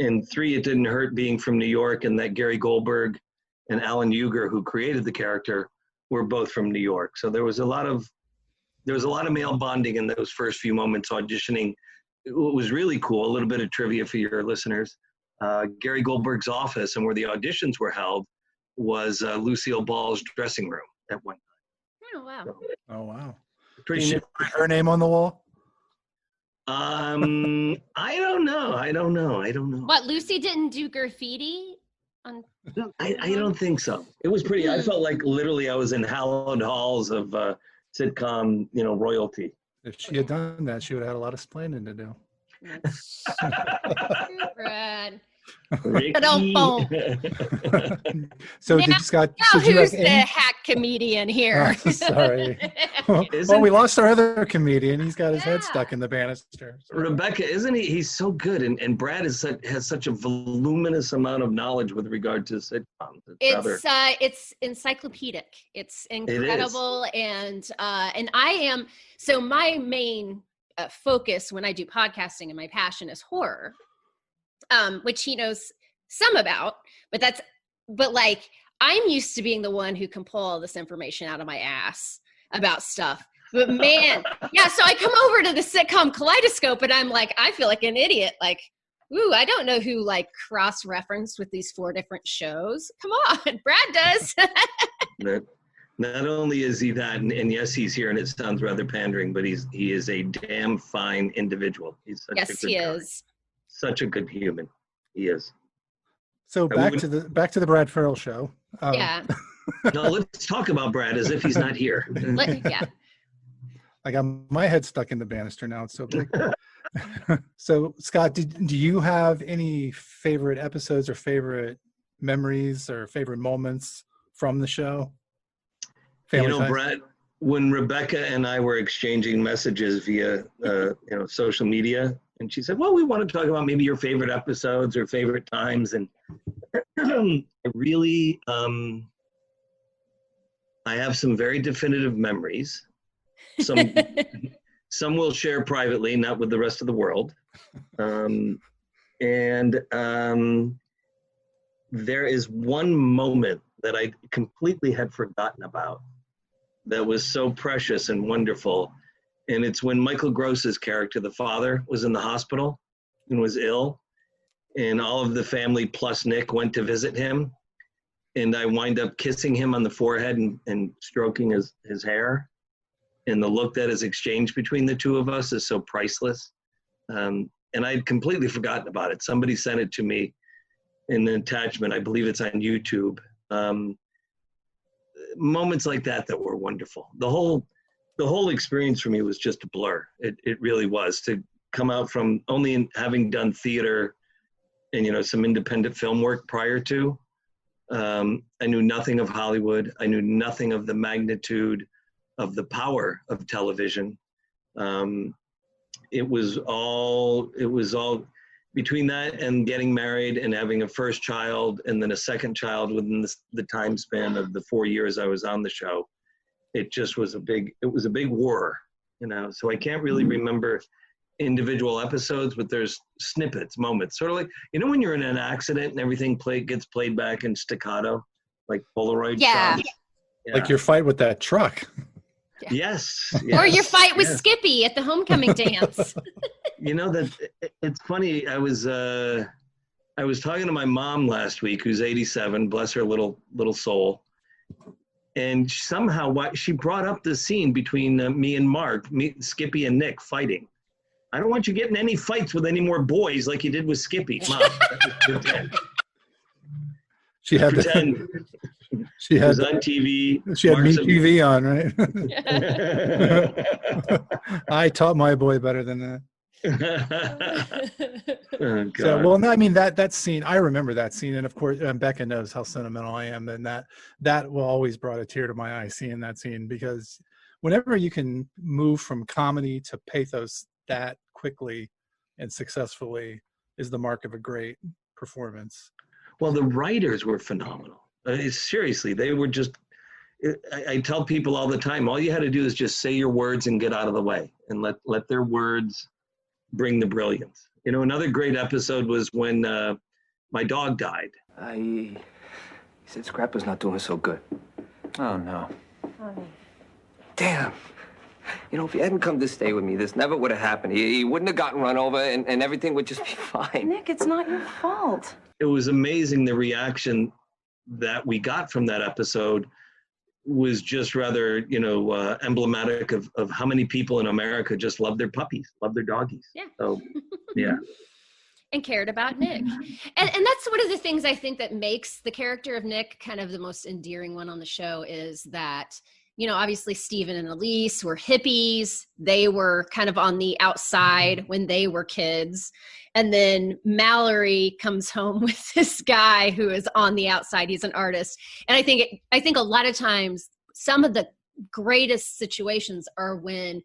and 3, it didn't hurt being from New York, and that Gary Goldberg and Alan Uger, who created the character, were both from New York. So there was a lot of male bonding in those first few moments auditioning. What was really cool, a little bit of trivia for your listeners, Gary Goldberg's office and where the auditions were held was Lucille Ball's dressing room at one time. Oh, wow. So, Oh, wow. Pretty Did she neat. write her name on the wall? I don't know. What, Lucy didn't do graffiti? I don't think so. It was pretty, I felt like literally I was in hallowed halls of sitcom, royalty. If she had done that, she would have had a lot of explaining to do. Brad. So now, did Scott? Now did you who's have the any- hack comedian here? Oh, sorry. Well, we lost our other comedian. He's got his head stuck in the banister. Rebecca, isn't he? He's so good, and Brad has such a voluminous amount of knowledge with regard to sitcoms. It's encyclopedic. It's incredible, and I am so my main focus when I do podcasting and my passion is horror, which he knows some about, but like I'm used to being the one who can pull all this information out of my ass about stuff. But man, yeah, so I come over to the Sitcom Kaleidoscope and I'm like, I feel like an idiot. Like, ooh, I don't know who like cross-referenced with these 4 different shows. Come on, Brad does. Not only is he that, and yes, he's here, and it sounds rather pandering, but he is a damn fine individual. He's such a good guy. Is. Such a good human. He is. So back to the Brad Farrell show. Yeah. No, let's talk about Brad as if he's not here. Yeah. I got my head stuck in the banister now. It's so big. So, Scott, do you have any favorite episodes or favorite memories or favorite moments from the show? Family Ties? Brad, when Rebecca and I were exchanging messages via, social media, and she said, well, we want to talk about maybe your favorite episodes or favorite times. And I really, I have some very definitive memories. Some we'll share privately, not with the rest of the world. There is one moment that I completely had forgotten about that was so precious and wonderful. And it's when Michael Gross's character, the father, was in the hospital and was ill. And all of the family plus Nick went to visit him. And I wind up kissing him on the forehead and stroking his hair. And the look that is exchanged between the two of us is so priceless. And I'd completely forgotten about it. Somebody sent it to me in an attachment. I believe it's on YouTube. Moments like that were wonderful. The whole experience for me was just a blur. It really was. To come out from only having done theater and some independent film work prior to, I knew nothing of Hollywood. I knew nothing of the magnitude of the power of television. It was all between that and getting married and having a first child and then a second child within the time span of the 4 years I was on the show. It just was a big whir, so I can't really remember individual episodes, but there's snippets, moments, sort of like, when you're in an accident and everything gets played back in staccato, like Polaroid shots. Yeah. Like your fight with that truck. Yes. Or your fight with Skippy at the homecoming dance. It's funny. I was talking to my mom last week, who's 87, bless her little soul. And somehow she brought up the scene between me and Marc, Skippy and Nick fighting. I don't want you getting any fights with any more boys like you did with Skippy. Mom, She had pretend. She had was on TV. She had Me TV on, right? I taught my boy better than that. Oh, So, well, no, I mean that scene. I remember that scene, and of course, Becca knows how sentimental I am, and that will always brought a tear to my eye seeing that scene, because whenever you can move from comedy to pathos that quickly and successfully is the mark of a great performance. Well, the writers were phenomenal. Seriously, they were just, I tell people all the time, all you had to do is just say your words and get out of the way and let their words bring the brilliance. Another great episode was when my dog died. He said Scrap was not doing so good. Oh, no. Honey. Damn. If he hadn't come to stay with me, this never would have happened. He wouldn't have gotten run over, and everything would just be fine. Nick, it's not your fault. It was amazing. The reaction that we got from that episode was just rather, emblematic of how many people in America just love their puppies, love their doggies. Yeah. So, yeah. And cared about Nick. And that's one of the things I think that makes the character of Nick kind of the most endearing one on the show, is that, obviously Steven and Elise were hippies. They were kind of on the outside when they were kids. And then Mallory comes home with this guy who is on the outside. He's an artist. And I think a lot of times some of the greatest situations are when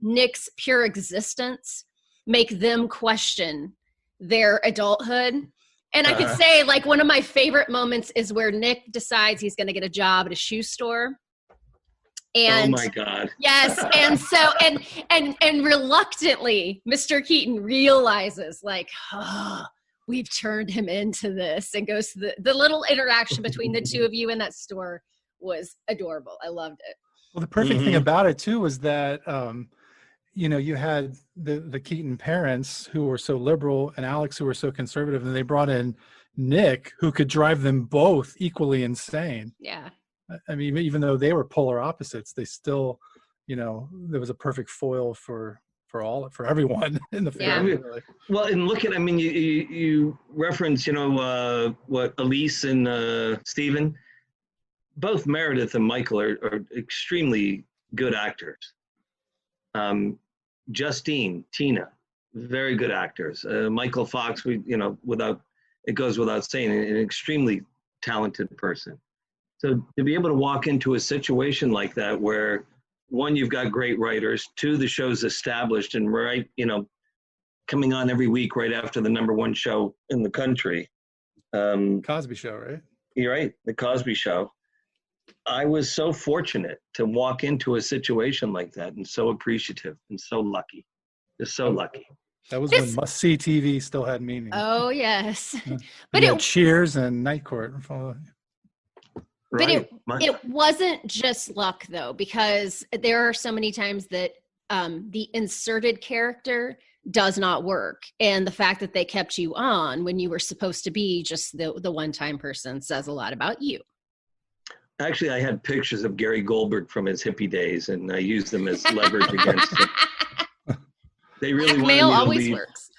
Nick's pure existence make them question their adulthood. And I could say, like, one of my favorite moments is where Nick decides he's going to get a job at a shoe store. And, oh my God. Yes. And so, and reluctantly, Mr. Keaton realizes, like, we've turned him into this, and goes to the little interaction between the two of you in that store was adorable. I loved it. Well, the perfect thing about it too was that, you had the Keaton parents who were so liberal and Alex who were so conservative, and they brought in Nick, who could drive them both equally insane. Yeah. I mean, even though they were polar opposites, they still, there was a perfect foil for everyone in the family. Yeah. Really. Well, and look at, you reference, what Elise and Steven, both Meredith and Michael are extremely good actors. Justine, Tina, very good actors. Michael Fox, it goes without saying, an extremely talented person. So to be able to walk into a situation like that where, one, you've got great writers, two, the show's established and coming on every week right after the #1 show in the country. Cosby Show, right? You're right, the Cosby Show. I was so fortunate to walk into a situation like that and so appreciative and so lucky. Just so lucky. That was when must-see TV still had meaning. Oh, yes. Yeah. But you had Cheers and Night Court. But it wasn't just luck, though, because there are so many times that the inserted character does not work. And the fact that they kept you on when you were supposed to be just the one-time person says a lot about you. Actually, I had pictures of Gary Goldberg from his hippie days, and I used them as leverage against him. They really wanted me to always leave. Works.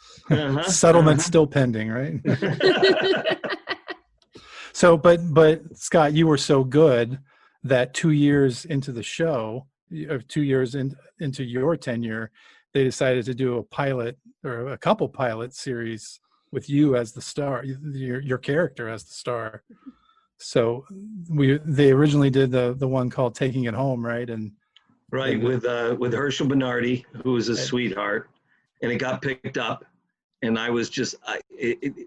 Settlement still pending, right? So, but Scott, you were so good that 2 years into the show, or 2 years into your tenure, they decided to do a pilot or a couple pilot series with you as the star, your character as the star. So they originally did the one called Taking It Home, right? And right, with Herschel Bernardi, who was a sweetheart, and it got picked up, and I was just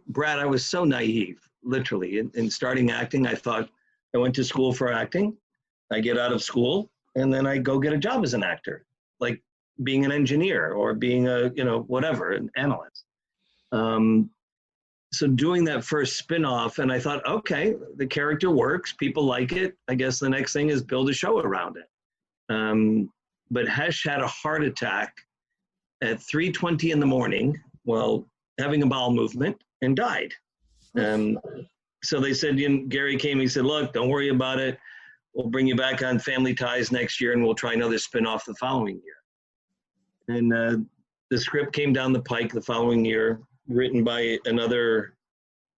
Brad, I was so naive, literally. In starting acting, I thought I went to school for acting, I get out of school, and then I go get a job as an actor, like being an engineer or being whatever, an analyst. So doing that first spin-off, and I thought, okay, the character works, people like it. I guess the next thing is build a show around it. But Hesh had a heart attack at 3:20 in the morning while having a bowel movement and died. So they said, Gary came, he said, look, don't worry about it. We'll bring you back on Family Ties next year and we'll try another spin-off the following year. And the script came down the pike the following year, written by another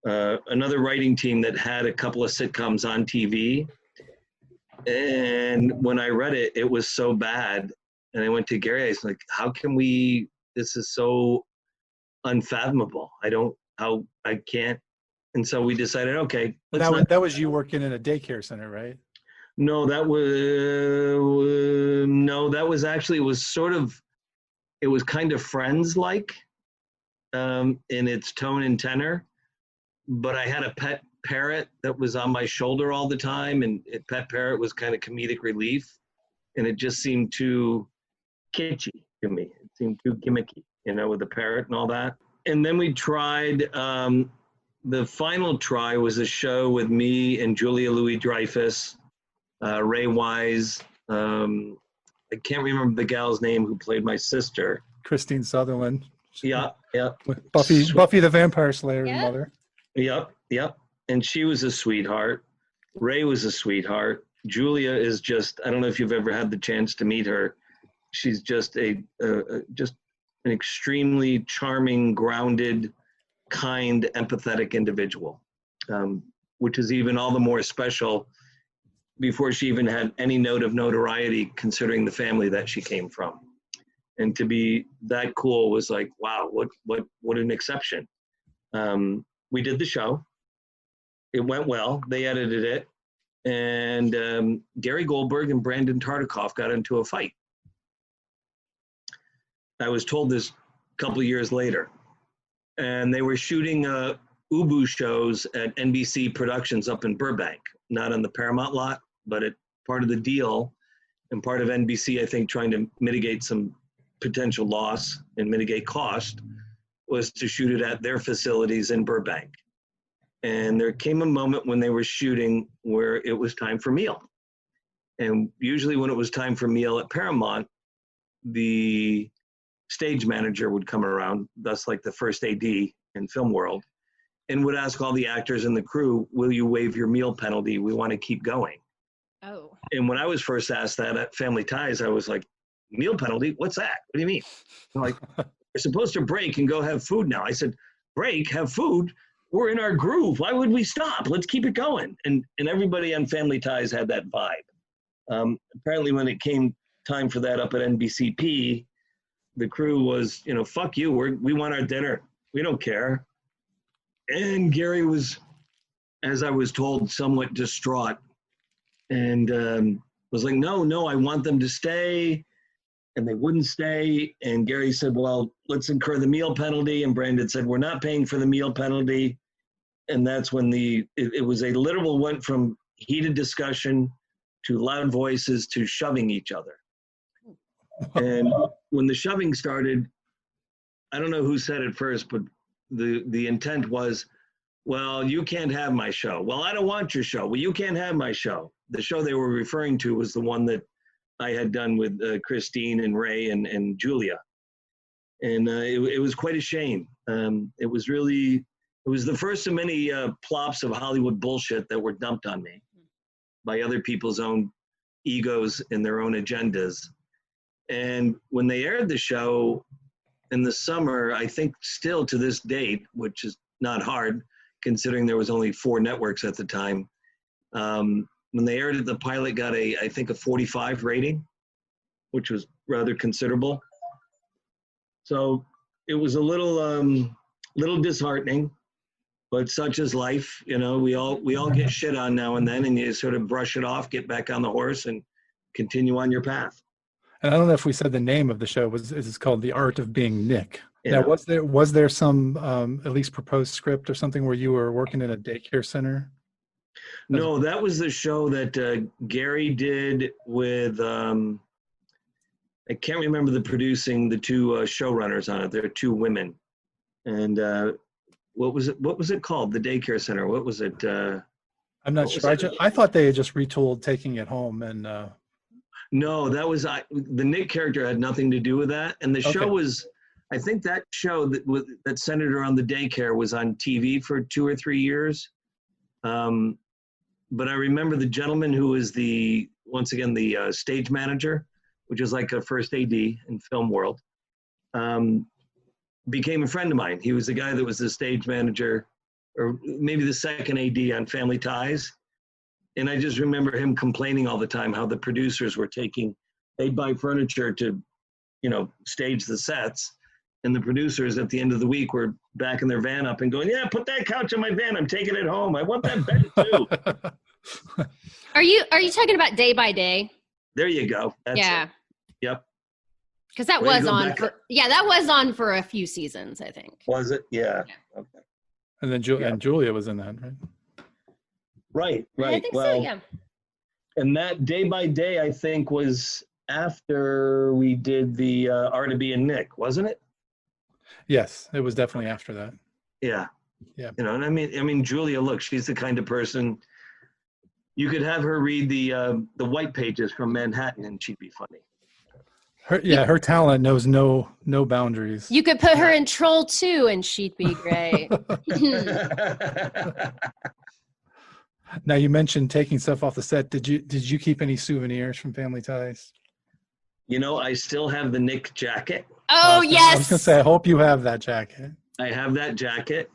writing team that had a couple of sitcoms on TV. And when I read it, it was so bad. And I went to Gary, I was like, how can this is so unfathomable. I can't. And so we decided, okay. That was you working in a daycare center, right? No, that was actually, it was kind of Friends-like in its tone and tenor, but I had a pet parrot that was on my shoulder all the time, and pet parrot was kind of comedic relief, and it just seemed too kitschy to me. It seemed too gimmicky, with the parrot and all that. And then we tried, the final try was a show with me and Julia Louis-Dreyfus, Ray Wise, I can't remember the gal's name who played my sister. Christine Sutherland. Yeah. Buffy the Vampire Slayer's mother. Yep. And she was a sweetheart. Ray was a sweetheart. Julia is just, I don't know if you've ever had the chance to meet her. She's just an extremely charming, grounded, kind, empathetic individual, which is even all the more special before she even had any note of notoriety, considering the family that she came from. And to be that cool was like, wow, what an exception. We did the show. It went well. They edited it. And Gary Goldberg and Brandon Tartikoff got into a fight. I was told this a couple of years later. And they were shooting Ubu shows at NBC Productions up in Burbank, not on the Paramount lot, but part of the deal and part of NBC, I think, trying to mitigate some potential loss and mitigate cost, was to shoot it at their facilities in Burbank. And there came a moment when they were shooting where it was time for meal. And usually when it was time for meal at Paramount, the stage manager would come around, thus like the first AD in film world, and would ask all the actors and the crew, will you waive your meal penalty? We want to keep going. Oh. And when I was first asked that at Family Ties, I was like, meal penalty? What's that? What do you mean? I'm like, we're supposed to break and go have food now. I said, break, have food? we're in our groove. Why would we stop? Let's keep it going. And everybody on Family Ties had that vibe. Apparently when it came time for that up at NBCP, the crew was, you know, fuck you. We want our dinner. We don't care. And Gary was, as I was told, somewhat distraught and was like, no, I want them to stay. And they wouldn't stay. And Gary said, well, let's incur the meal penalty. And Brandon said, we're not paying for the meal penalty. And that's when it was a literal went from heated discussion to loud voices to shoving each other. And when the shoving started, I don't know who said it first, but the intent was, well, you can't have my show. Well, I don't want your show. Well, you can't have my show. The show they were referring to was the one that I had done with Christine and Ray and Julia. And it was quite a shame. It was the first of many plops of Hollywood bullshit that were dumped on me by other people's own egos and their own agendas. And when they aired the show in the summer, I think still to this date, which is not hard considering there was only 4 networks at the time, when they aired it, the pilot got I think a 45 rating, which was rather considerable. So it was a little disheartening, but such is life. You know, we all get shit on now and then, and you sort of brush it off, get back on the horse, and continue on your path. And I don't know if we said the name of the show is called The Art of Being Nick. Yeah. Now, was there some at least proposed script or something where you were working in a daycare center? No, that was the show that Gary did with, I can't remember the 2 showrunners on it. There are 2 women. And what was it called? The daycare center. What was it? I'm not sure. I thought they had just retooled Taking It Home. And no, that was, the Nick character had nothing to do with that. And the show was, I think that show that centered around the daycare was on TV for 2 or 3 years. But I remember the gentleman who was once again, the stage manager, which is like a first AD in film world, became a friend of mine. He was the guy that was the stage manager, or maybe the second AD on Family Ties. And I just remember him complaining all the time how the producers were they'd buy furniture to, you know, stage the sets. And the producers at the end of the week were backing their van up and going, yeah, put that couch in my van. I'm taking it home. I want that bed too. Are you talking about Day by Day? There you go. That's yeah. It. Yep. Because that was on for a few seasons, I think. Was it? Yeah. Okay. And then Julia was in that, right? Right. I think so, yeah. And that Day by Day, I think, was after we did the Art of Being Nick, wasn't it? Yes, it was definitely after that. Yeah. Yeah. You know, and I mean, Julia, look, she's the kind of person you could have her read the white pages from Manhattan and she'd be funny. Her talent knows no boundaries. You could put her in Troll 2 and she'd be great. Now, you mentioned taking stuff off the set. Did you keep any souvenirs from Family Ties? You know, I still have the Nick jacket. Oh, yes. I was going to say, I hope you have that jacket. I have that jacket.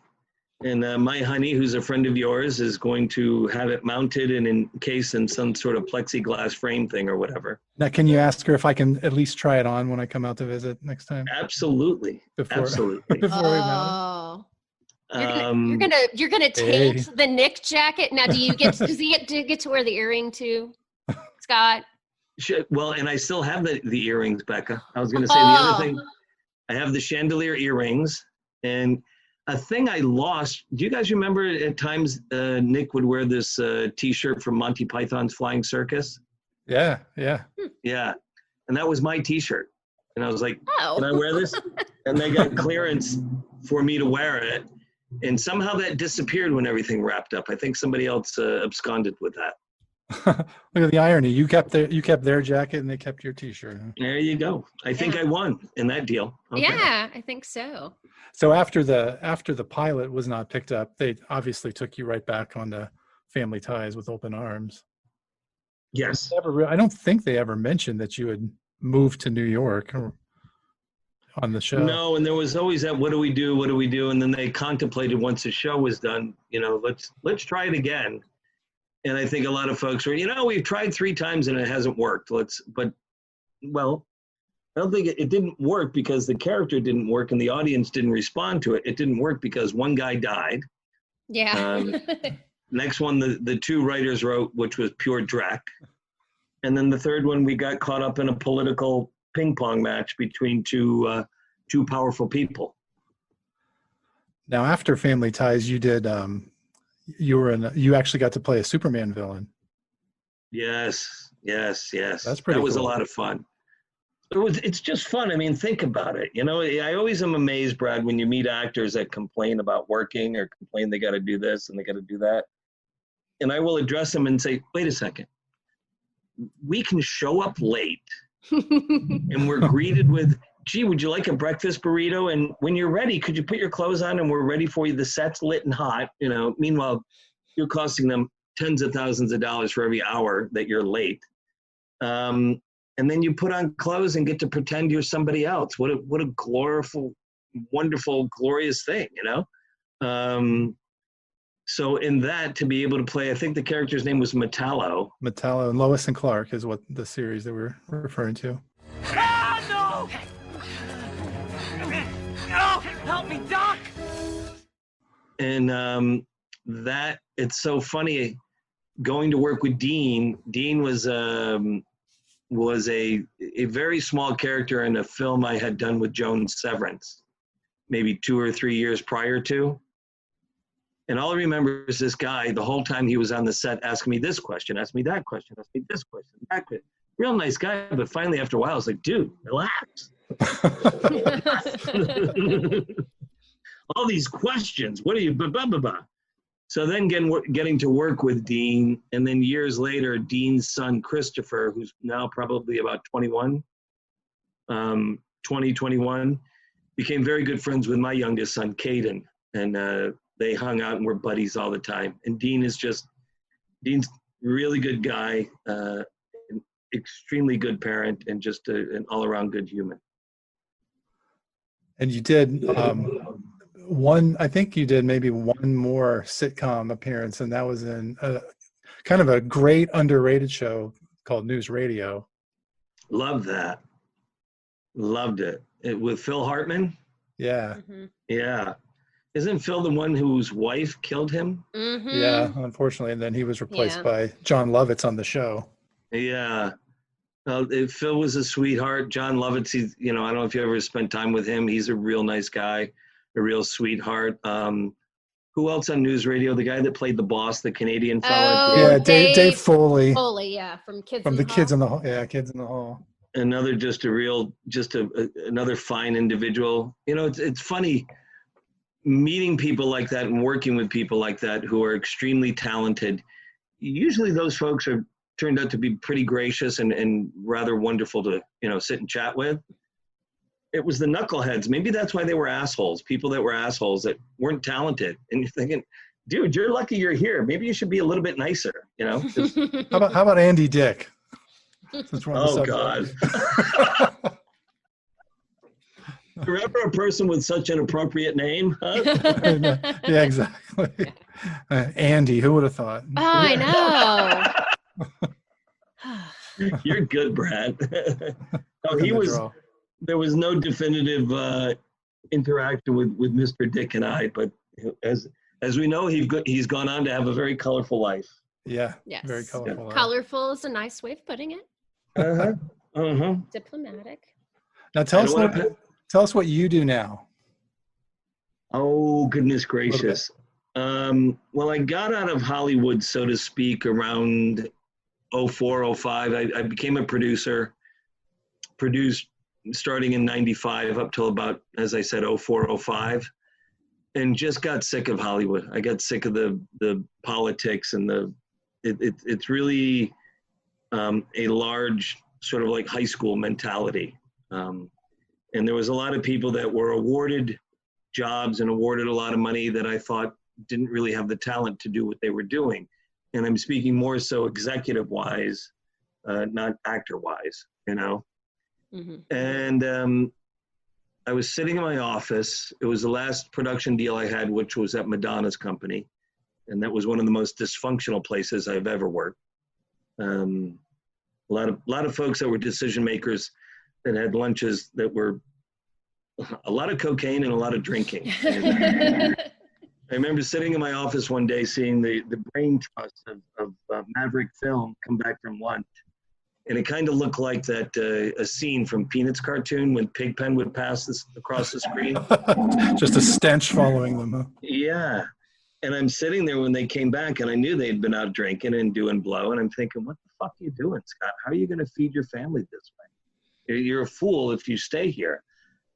And my honey, who's a friend of yours, is going to have it mounted and encased in some sort of plexiglass frame thing or whatever. Now, can you ask her if I can at least try it on when I come out to visit next time? Absolutely. Absolutely. Before we mount it. You're gonna taint the Nick jacket. Now, does he get to wear the earring too, Scott? Well, and I still have the earrings, Becca. I was going to say the other thing. I have the chandelier earrings, and a thing I lost. Do you guys remember at times Nick would wear this T-shirt from Monty Python's Flying Circus? Yeah. Yeah, and that was my T-shirt. And I was like, can I wear this? And they got clearance for me to wear it. And somehow that disappeared when everything wrapped up. I think somebody else absconded with that. Look at the irony. You kept their jacket and they kept your T-shirt. Huh? There you go. I think I won in that deal. Okay. Yeah, I think so. So after the pilot was not picked up, they obviously took you right back onto Family Ties with open arms. Yes. I don't think they ever mentioned that you had moved to New York. on the show. No, and there was always that, what do we do? What do we do? And then they contemplated once the show was done, let's try it again. And I think a lot of folks were, we've tried 3 times and it hasn't worked. I don't think it didn't work because the character didn't work and the audience didn't respond to it. It didn't work because one guy died. Yeah. Next one, the 2 writers wrote, which was pure dreck. And then the third one, we got caught up in a political ping pong match between two powerful people. Now, after Family Ties, you did you actually got to play a Superman villain. Yes. That's pretty. That was cool. a lot of fun. It's just fun. I mean, think about it. I always am amazed, Brad, when you meet actors that complain about working or complain they got to do this and they got to do that. And I will address them and say, wait a second. We can show up late and we're greeted with, gee, would you like a breakfast burrito? And when you're ready, could you put your clothes on and we're ready for you? The set's lit and hot. Meanwhile, you're costing them tens of thousands of dollars for every hour that you're late. And then you put on clothes and get to pretend you're somebody else. What a glorious, wonderful, glorious thing, So in that, to be able to play, I think the character's name was Metallo. Metallo, and Lois and Clark is what the series that we're referring to. Ah, no! No! Help me, Doc! And that, it's so funny, going to work with Dean. Dean was a very small character in a film I had done with Joan Severance, maybe 2 or 3 years prior to. And all I remember is this guy, the whole time he was on the set, asking me this question, ask me that question, ask me this question, that question. Real nice guy, but finally after a while, I was like, dude, relax. All these questions, what are you, blah, blah, blah, blah. So then getting to work with Dean, and then years later, Dean's son, Christopher, who's now probably about 21, 21, became very good friends with my youngest son, Caden. And they hung out and were buddies all the time. And Dean's really good guy, an extremely good parent, and just an all-around good human. And you did I think you did maybe one more sitcom appearance, and that was in kind of a great underrated show called News Radio. Loved that. Loved it. With Phil Hartman? Yeah. Mm-hmm. Yeah. Isn't Phil the one whose wife killed him? Mm-hmm. Yeah, unfortunately. And then he was replaced by John Lovitz on the show. Yeah. Phil was a sweetheart. John Lovitz, I don't know if you ever spent time with him. He's a real nice guy, a real sweetheart. Who else on News Radio? The guy that played the boss, the Canadian fella. Oh, yeah, Dave Foley. Foley, yeah, from Kids from in the the Hall. Kids in the Hall. Yeah, Kids in the Hall. Another another fine individual. It's funny meeting people like that and working with people like that who are extremely talented. Usually those folks are turned out to be pretty gracious and rather wonderful to, sit and chat with. It was the knuckleheads. Maybe that's why they were assholes. People that were assholes that weren't talented. And you're thinking, dude, you're lucky you're here. Maybe you should be a little bit nicer, How about Andy Dick? Oh, God. Remember a person with such an appropriate name, huh? Yeah, exactly. Andy, who would have thought? Oh, I know. You're good, Brad. No, there was no definitive interaction with Mr. Dick and I, but as we know, he's gone on to have a very colorful life. Yeah. Yes. Very colorful. Life. Colorful is a nice way of putting it. Uh-huh. Uh-huh. Diplomatic. Now tell us what you do now. Oh, goodness gracious. Well, I got out of Hollywood, so to speak, around 04, 05. I became a producer, produced starting in 95 up till about, as I said, 04, 05, and just got sick of Hollywood. I got sick of the politics and it's really a large sort of like high school mentality. And there was a lot of people that were awarded jobs and awarded a lot of money that I thought didn't really have the talent to do what they were doing. And I'm speaking more so executive-wise, not actor-wise, Mm-hmm. And I was sitting in my office. It was the last production deal I had, which was at Madonna's company. And that was one of the most dysfunctional places I've ever worked. A lot of folks that were decision makers that had lunches that were a lot of cocaine and a lot of drinking. I remember sitting in my office one day seeing the brain trust of Maverick Film come back from lunch. And it kind of looked like that a scene from Peanuts cartoon when Pigpen would pass this across the screen. Just a stench following them, huh? Yeah. And I'm sitting there when they came back, and I knew they'd been out drinking and doing blow. And I'm thinking, what the fuck are you doing, Scott? How are you going to feed your family this way? You're a fool if you stay here.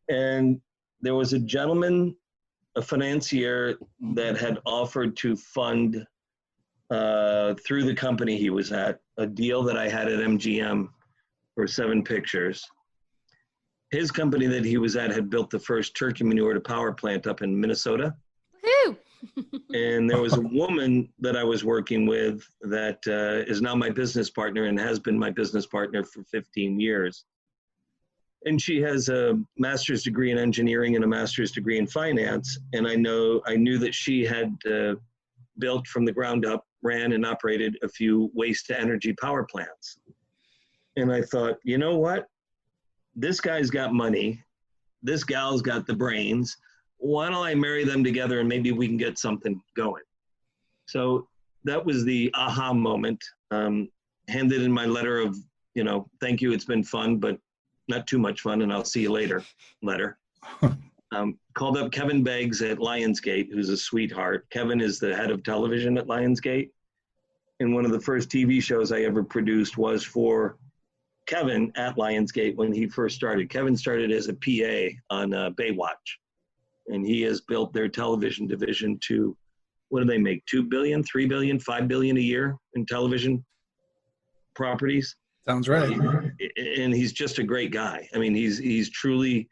And there was a gentleman, a financier, that had offered to fund through the company he was at a deal that I had at MGM for 7 pictures. His company that he was at had built the first turkey manure to power plant up in Minnesota. Woo! And there was a woman that I was working with that is now my business partner and has been my business partner for 15 years. And she has a master's degree in engineering and a master's degree in finance. And I knew that she had built from the ground up, ran and operated a few waste to energy power plants. And I thought, you know what? This guy's got money. This gal's got the brains. Why don't I marry them together and maybe we can get something going? So that was the aha moment. Handed in my letter of, thank you, it's been fun, but not too much fun, and I'll see you later letter. Called up Kevin Beggs at Lionsgate, who's a sweetheart. Kevin is the head of television at Lionsgate. And one of the first TV shows I ever produced was for Kevin at Lionsgate when he first started. Kevin started as a PA on Baywatch. And he has built their television division to, what do they make, 2 billion, 3 billion, 5 billion a year in television properties? Sounds right. And he's just a great guy. I mean, he's truly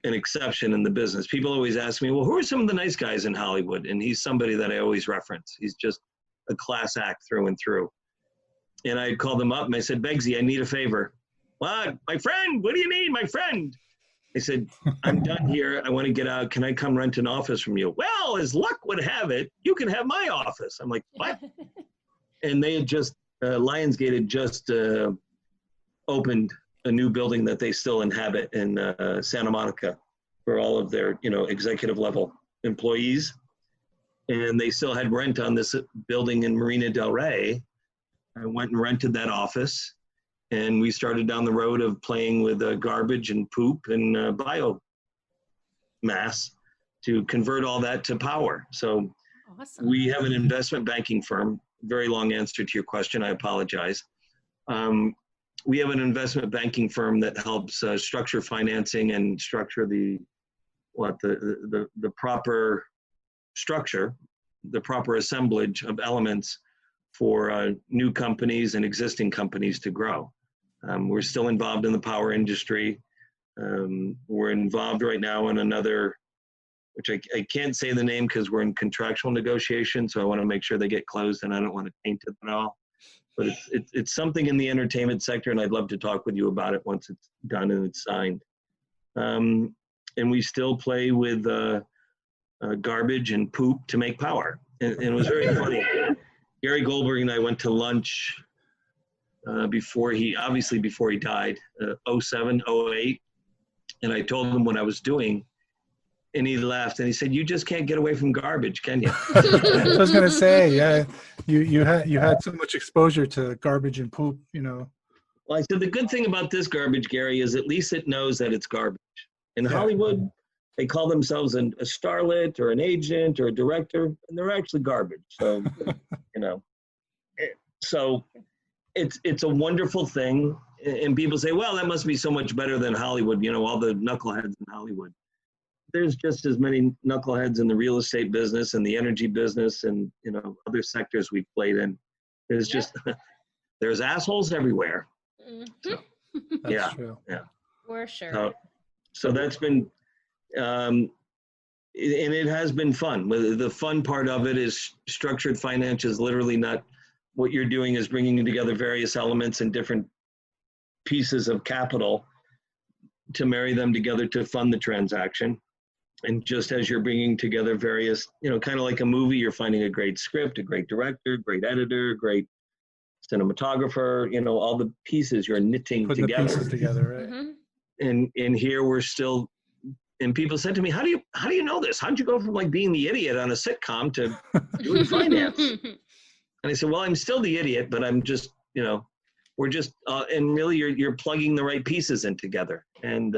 an exception in the business. People always ask me, well, who are some of the nice guys in Hollywood? And he's somebody that I always reference. He's just a class act through and through. And I called him up and I said, Beggsy, I need a favor. What? My friend, what do you need, my friend? I said, I'm done here. I want to get out. Can I come rent an office from you? Well, as luck would have it, you can have my office. I'm like, what? And they had just, Lionsgate had just opened a new building that they still inhabit in Santa Monica for all of their, executive level employees. And they still had rent on this building in Marina Del Rey. I went and rented that office. And we started down the road of playing with garbage and poop and biomass to convert all that to power. So awesome. We have an investment banking firm. Very long answer to your question. I apologize. We have an investment banking firm that helps structure financing and structure the proper structure, the proper assemblage of elements for new companies and existing companies to grow. We're still involved in the power industry. We're involved right now in another, which I can't say the name because we're in contractual negotiation, so I want to make sure they get closed and I don't want to taint it at all. But it's something in the entertainment sector, and I'd love to talk with you about it once it's done and it's signed. And we still play with garbage and poop to make power. And it was very funny. Gary Goldberg and I went to lunch before he died, 07, 08. And I told him what I was doing. And he laughed and he said, "You just can't get away from garbage, can you?" I was going to say, yeah, you had so much exposure to garbage and poop, Well, I said, the good thing about this garbage, Gary, is at least it knows that it's garbage. In Hollywood, they call themselves a starlet or an agent or a director, and they're actually garbage. So, so it's a wonderful thing. And people say, well, that must be so much better than Hollywood, all the knuckleheads in Hollywood. There's just as many knuckleheads in the real estate business and the energy business and, other sectors we've played in. There's just, there's assholes everywhere. Mm-hmm. So, true. Yeah. For sure. So that's been, and it has been fun. The fun part of it is structured finance is literally not, what you're doing is bringing together various elements and different pieces of capital to marry them together to fund the transaction. And just as you're bringing together various, kind of like a movie, you're finding a great script, a great director, great editor, great cinematographer, all the pieces you're knitting Putting together. the pieces together, right? And here we're still, and people said to me, how do you know this? How'd you go from like being the idiot on a sitcom to doing finance? And I said, well, I'm still the idiot, but I'm just, we're just, and really you're plugging the right pieces in together. And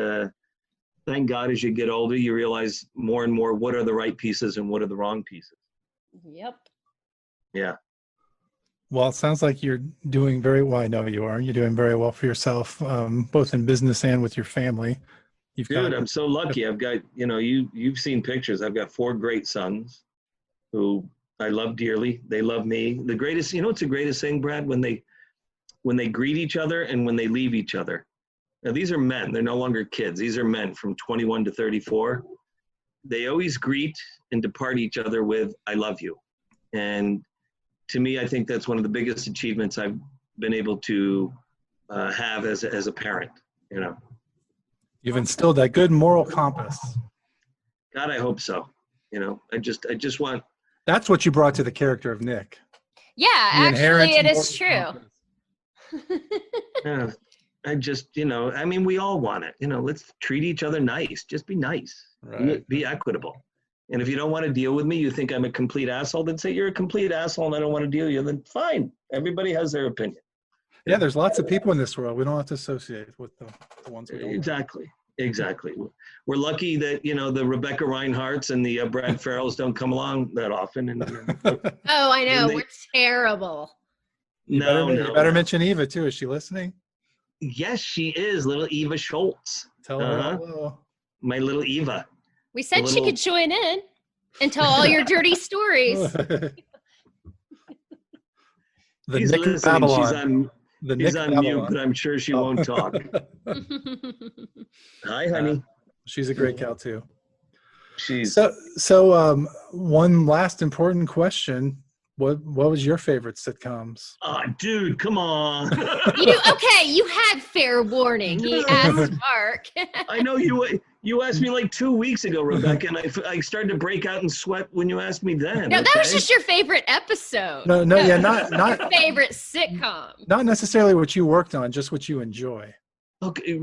thank God, as you get older, you realize more and more what are the right pieces and what are the wrong pieces. Yep. Yeah. Well, it sounds like you're doing very well. I know you are. You're doing very well for yourself, both in business and with your family. Dude, I'm so lucky. I've got, you've seen pictures. I've got 4 great sons who I love dearly. They love me. The greatest, what's the greatest thing, Brad? When they greet each other and when they leave each other. Now, these are men. They're no longer kids. These are men from 21 to 34. They always greet and depart each other with, I love you. And to me, I think that's one of the biggest achievements I've been able to have as a parent, You've instilled that good moral compass. God, I hope so. I just want. That's what you brought to the character of Nick. Yeah, actually, it is true. Yeah, I just, we all want it. Let's treat each other nice. Just be nice. Right. Be equitable. And if you don't want to deal with me, you think I'm a complete asshole, then say you're a complete asshole and I don't want to deal with you. Then fine. Everybody has their opinion. Yeah, there's lots of people in this world. We don't have to associate with the ones we don't. Exactly. We're lucky that, the Rebecca Reinhardts and the Brad Farrells don't come along that often. And, Oh, I know. We're terrible. You better mention Eva, too. Is she listening? Yes, she is. Little Eva Schultz. Tell her hello. My little Eva. We said she could join in and tell all your dirty stories. She's Nick listening. Babylon. She's on mute, but I'm sure she won't talk. Hi, honey. She's a great gal too. She's so. One last important question: What was your favorite sitcoms? Oh, dude, come on. You had fair warning. He asked Marc. I know you asked me like 2 weeks ago, Rebecca, and I started to break out in sweat when you asked me then. No, that was just your favorite episode. No, yeah, not favorite sitcom. Not necessarily what you worked on, just what you enjoy. Okay,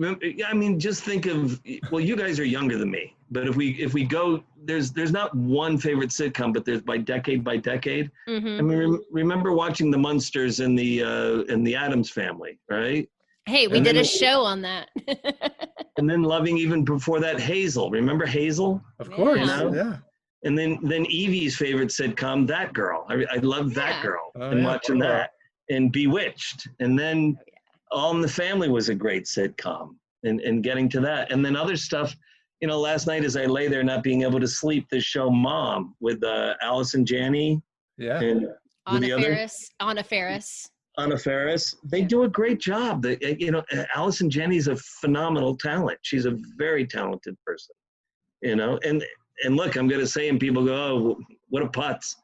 just think of, well, you guys are younger than me, but if we go, there's not one favorite sitcom, but there's by decade. Mm-hmm. Remember watching the Munsters and the Addams Family, right? Hey, we did a show on that. And then loving even before that Hazel. Remember Hazel? Of course, yeah. And then Evie's favorite sitcom, That Girl. I loved That Girl watching that. And Bewitched. And then All in the Family was a great sitcom. And getting to that. And then other stuff, last night as I lay there not being able to sleep, the show Mom with Allison Janney. Yeah. And Anna Faris. They do a great job. Allison Janney's a phenomenal talent. She's a very talented person, and look, I'm going to say, and people go, oh, what a putz.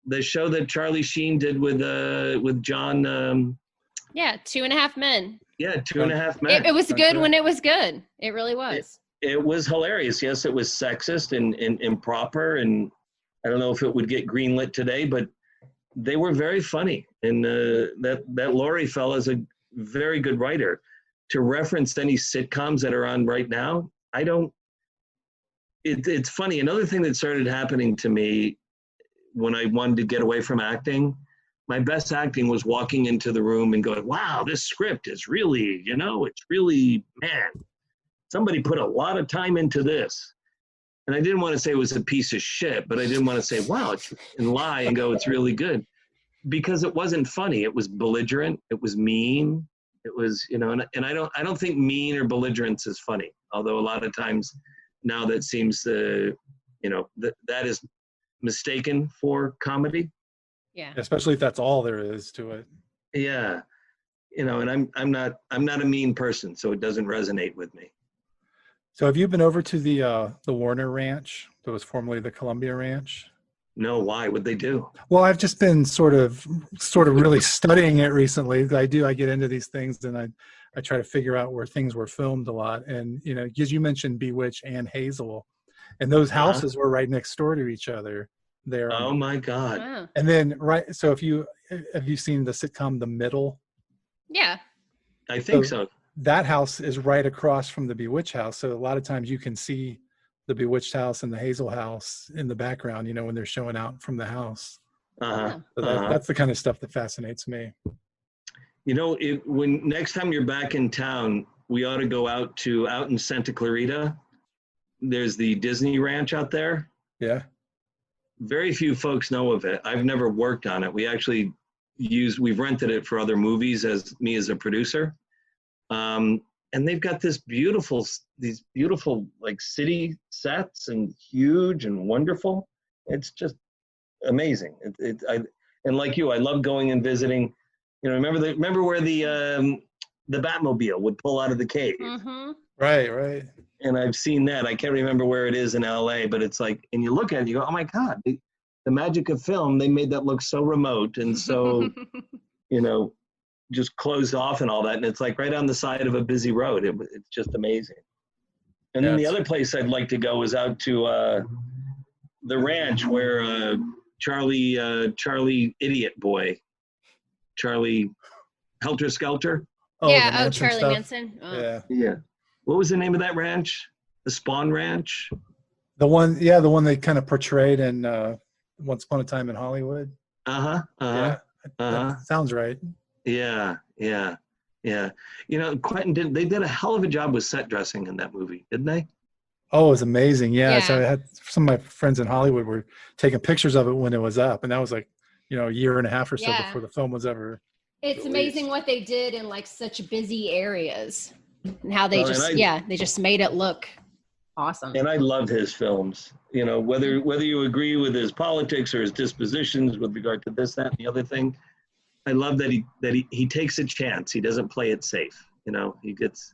The show that Charlie Sheen did with John. 2.5 Men. Yeah, 2.5 Men. It was good when it was good. It really was. It was hilarious. Yes, it was sexist and improper, and I don't know if it would get greenlit today, but they were very funny. And that Laurie fella is a very good writer. To reference any sitcoms that are on right now, it's funny. Another thing that started happening to me when I wanted to get away from acting, my best acting was walking into the room and going, wow, this script is really, it's really, man, somebody put a lot of time into this. And I didn't want to say it was a piece of shit, but I didn't want to say, wow, and lie and go, it's really good. Because it wasn't funny. It was belligerent. It was mean. It was, and I don't think mean or belligerence is funny. Although a lot of times now that seems that is mistaken for comedy. Yeah. Especially if that's all there is to it. Yeah. And I'm not a mean person, so it doesn't resonate with me. So have you been over to the Warner Ranch that was formerly the Columbia Ranch? No, why? What'd they do? Well, I've just been sort of really studying it recently. I get into these things, and I I try to figure out where things were filmed a lot. And, you know, because you mentioned Bewitched and Hazel, and those houses were right next door to each other there. Oh my God. Wow. And then, so have you seen the sitcom The Middle? Yeah. I think so. That house is right across from the Bewitched house. So a lot of times you can see the Bewitched house and the Hazel house in the background, you know, when they're showing out from the house. So that's the kind of stuff that fascinates me. You know, when next time you're back in town, we ought to go out in Santa Clarita. There's the Disney Ranch out there. Yeah. Very few folks know of it. I've never worked on it. We've rented it for other movies as a producer. And they've got these beautiful like city sets and huge and wonderful. It's just amazing. And like you, I love going and visiting. You know, remember where the Batmobile would pull out of the cave? Mm-hmm. Right. And I've seen that. I can't remember where it is in LA, but it's like, and you look at it, you go, oh my God, the magic of film, they made that look so remote and so, you know, just closed off and all that. And it's like right on the side of a busy road. It's just amazing. And then the other place I'd like to go is out to the ranch where Charlie Idiot Boy, Charlie Helter Skelter. Charlie Manson. Oh. Yeah. What was the name of that ranch? The Spawn Ranch? The one they kind of portrayed in Once Upon a Time in Hollywood. That sounds right. Yeah. You know, Quentin they did a hell of a job with set dressing in that movie, didn't they? Oh, it was amazing. Yeah. So I had some of my friends in Hollywood were taking pictures of it when it was up, and that was like, you know, a year and a half or so before the film was ever It's released. amazing what they did in like such busy areas and how they they just made it look awesome. And I love his films. You know, whether you agree with his politics or his dispositions with regard to this, that, and the other thing, I love that he takes a chance. He doesn't play it safe. You know, he gets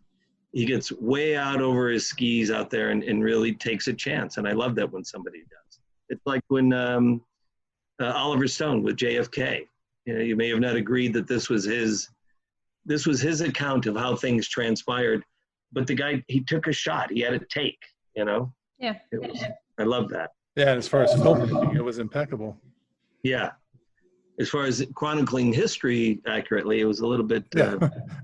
way out over his skis out there and really takes a chance. And I love that when somebody does. It's like when Oliver Stone with JFK. You know, you may have not agreed that this was his account of how things transpired, but the guy, he took a shot. He had a take, you know? Yeah. I love that. Yeah, and as far as filmmaking, it was impeccable. Yeah. As far as chronicling history accurately, it was a little bit...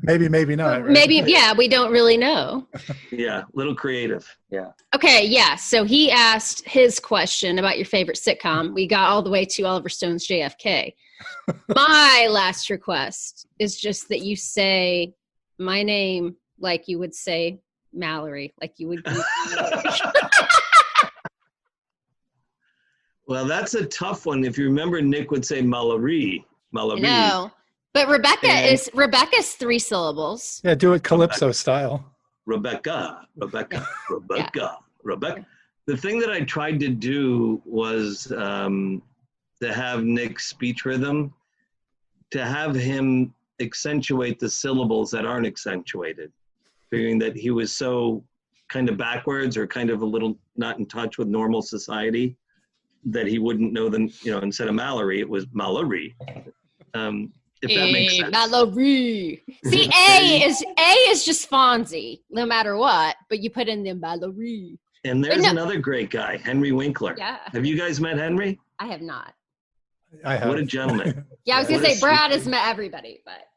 maybe not. Right? Maybe, we don't really know. Yeah, a little creative. Yeah. Okay, yeah. So he asked his question about your favorite sitcom. We got all the way to Oliver Stone's JFK. My last request is just that you say my name like you would say Mallory, like you would. Well, that's a tough one. If you remember, Nick would say Mallory. No, but Rebecca's 3 syllables. Yeah, do it Calypso style. Rebecca. The thing that I tried to do was to have Nick's speech rhythm, to have him accentuate the syllables that aren't accentuated, figuring that he was so kind of backwards or kind of a little not in touch with normal society that he wouldn't know them, you know, instead of Mallory, it was Mallory. If that makes sense. Mallory. See, A is just Fonzie, no matter what, but you put in the Mallory. And there's another great guy, Henry Winkler. Yeah. Have you guys met Henry? I have not. I have. What a gentleman. Yeah, I was going to say Brad has met everybody, but.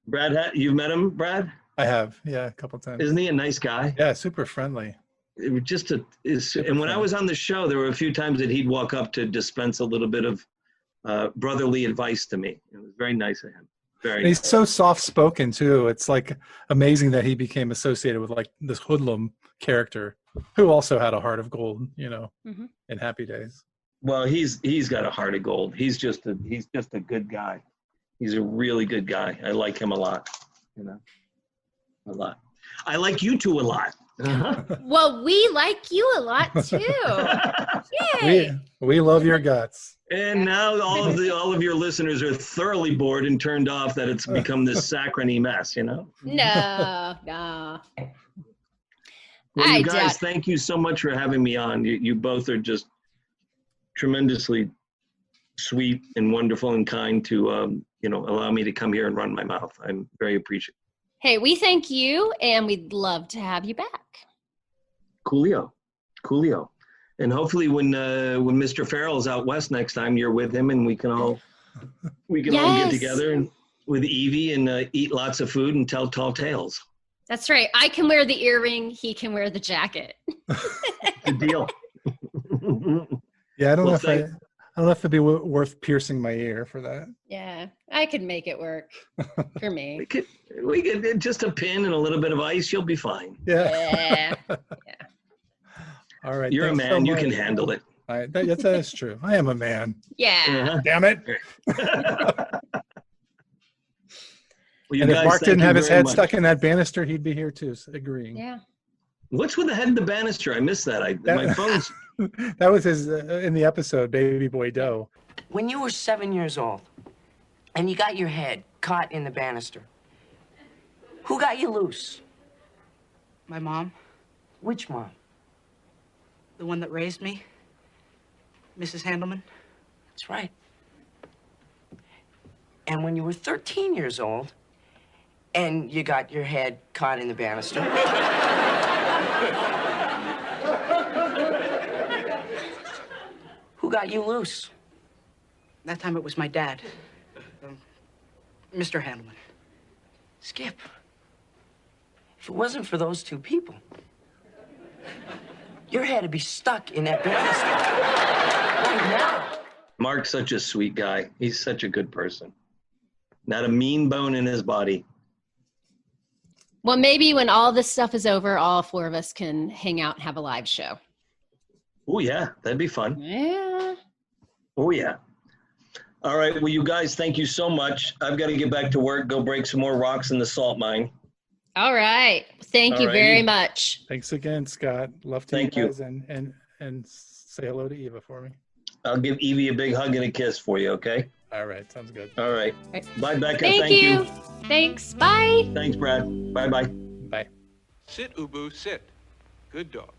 Brad, you've met him, Brad? I have, yeah, a couple times. Isn't he a nice guy? Yeah, super friendly. It was just and when I was on the show, there were a few times that he'd walk up to dispense a little bit of brotherly advice to me. It was very nice of him. Very. He's so soft-spoken too. It's like amazing that he became associated with like this hoodlum character, who also had a heart of gold, you know, in Happy Days. Well, he's got a heart of gold. He's just a good guy. He's a really good guy. I like him a lot. You know, a lot. I like you two a lot. Well, we like you a lot too. Yay! We love your guts. And now all of your listeners are thoroughly bored and turned off that it's become this saccharine mess, you know? No. Well, you guys, thank you so much for having me on. You both are just tremendously sweet and wonderful and kind to, allow me to come here and run my mouth. I'm very appreciative. Hey, we thank you, and we'd love to have you back. Coolio. And hopefully when Mr. Farrell's out west next time, you're with him and we can all get together and with Evie and eat lots of food and tell tall tales. That's right. I can wear the earring. He can wear the jacket. Good deal. Yeah, I don't know if it'd be worth piercing my ear for that. Yeah, I could make it work for me. We could just a pin and a little bit of ice. You'll be fine. Yeah. All right. You're a man. You can handle it. All right. That is true. I am a man. Yeah. Damn it. Well, and if Mark didn't have his head stuck in that banister, he'd be here too, agreeing. Yeah. What's with the head in the banister? I missed that. My phone's... That was his in the episode, Baby Boy Doe. When you were 7 years old and you got your head caught in the banister, who got you loose? My mom. Which mom? The one that raised me. Mrs. Handelman. That's right. And when you were 13 years old and you got your head caught in the banister, who got you loose? That time it was my dad, Mr. Handelman. Skip, if it wasn't for those two people, your head would be stuck in that banister right now. Mark's such a sweet guy. He's such a good person. Not a mean bone in his body. Well, maybe when all this stuff is over, all four of us can hang out and have a live show. Oh, yeah. That'd be fun. Yeah. Oh, yeah. All right. Well, you guys, thank you so much. I've got to get back to work, go break some more rocks in the salt mine. All right. Thank you very much. Thanks again, Scott. Love to Thank you you. guys and say hello to Eva for me. I'll give Evie a big hug and a kiss for you, okay? All right. Sounds good. All right. Bye, Becca. Thank you. Thanks. Bye. Thanks, Brad. Bye-bye. Bye. Sit, Ubu, sit. Good dog.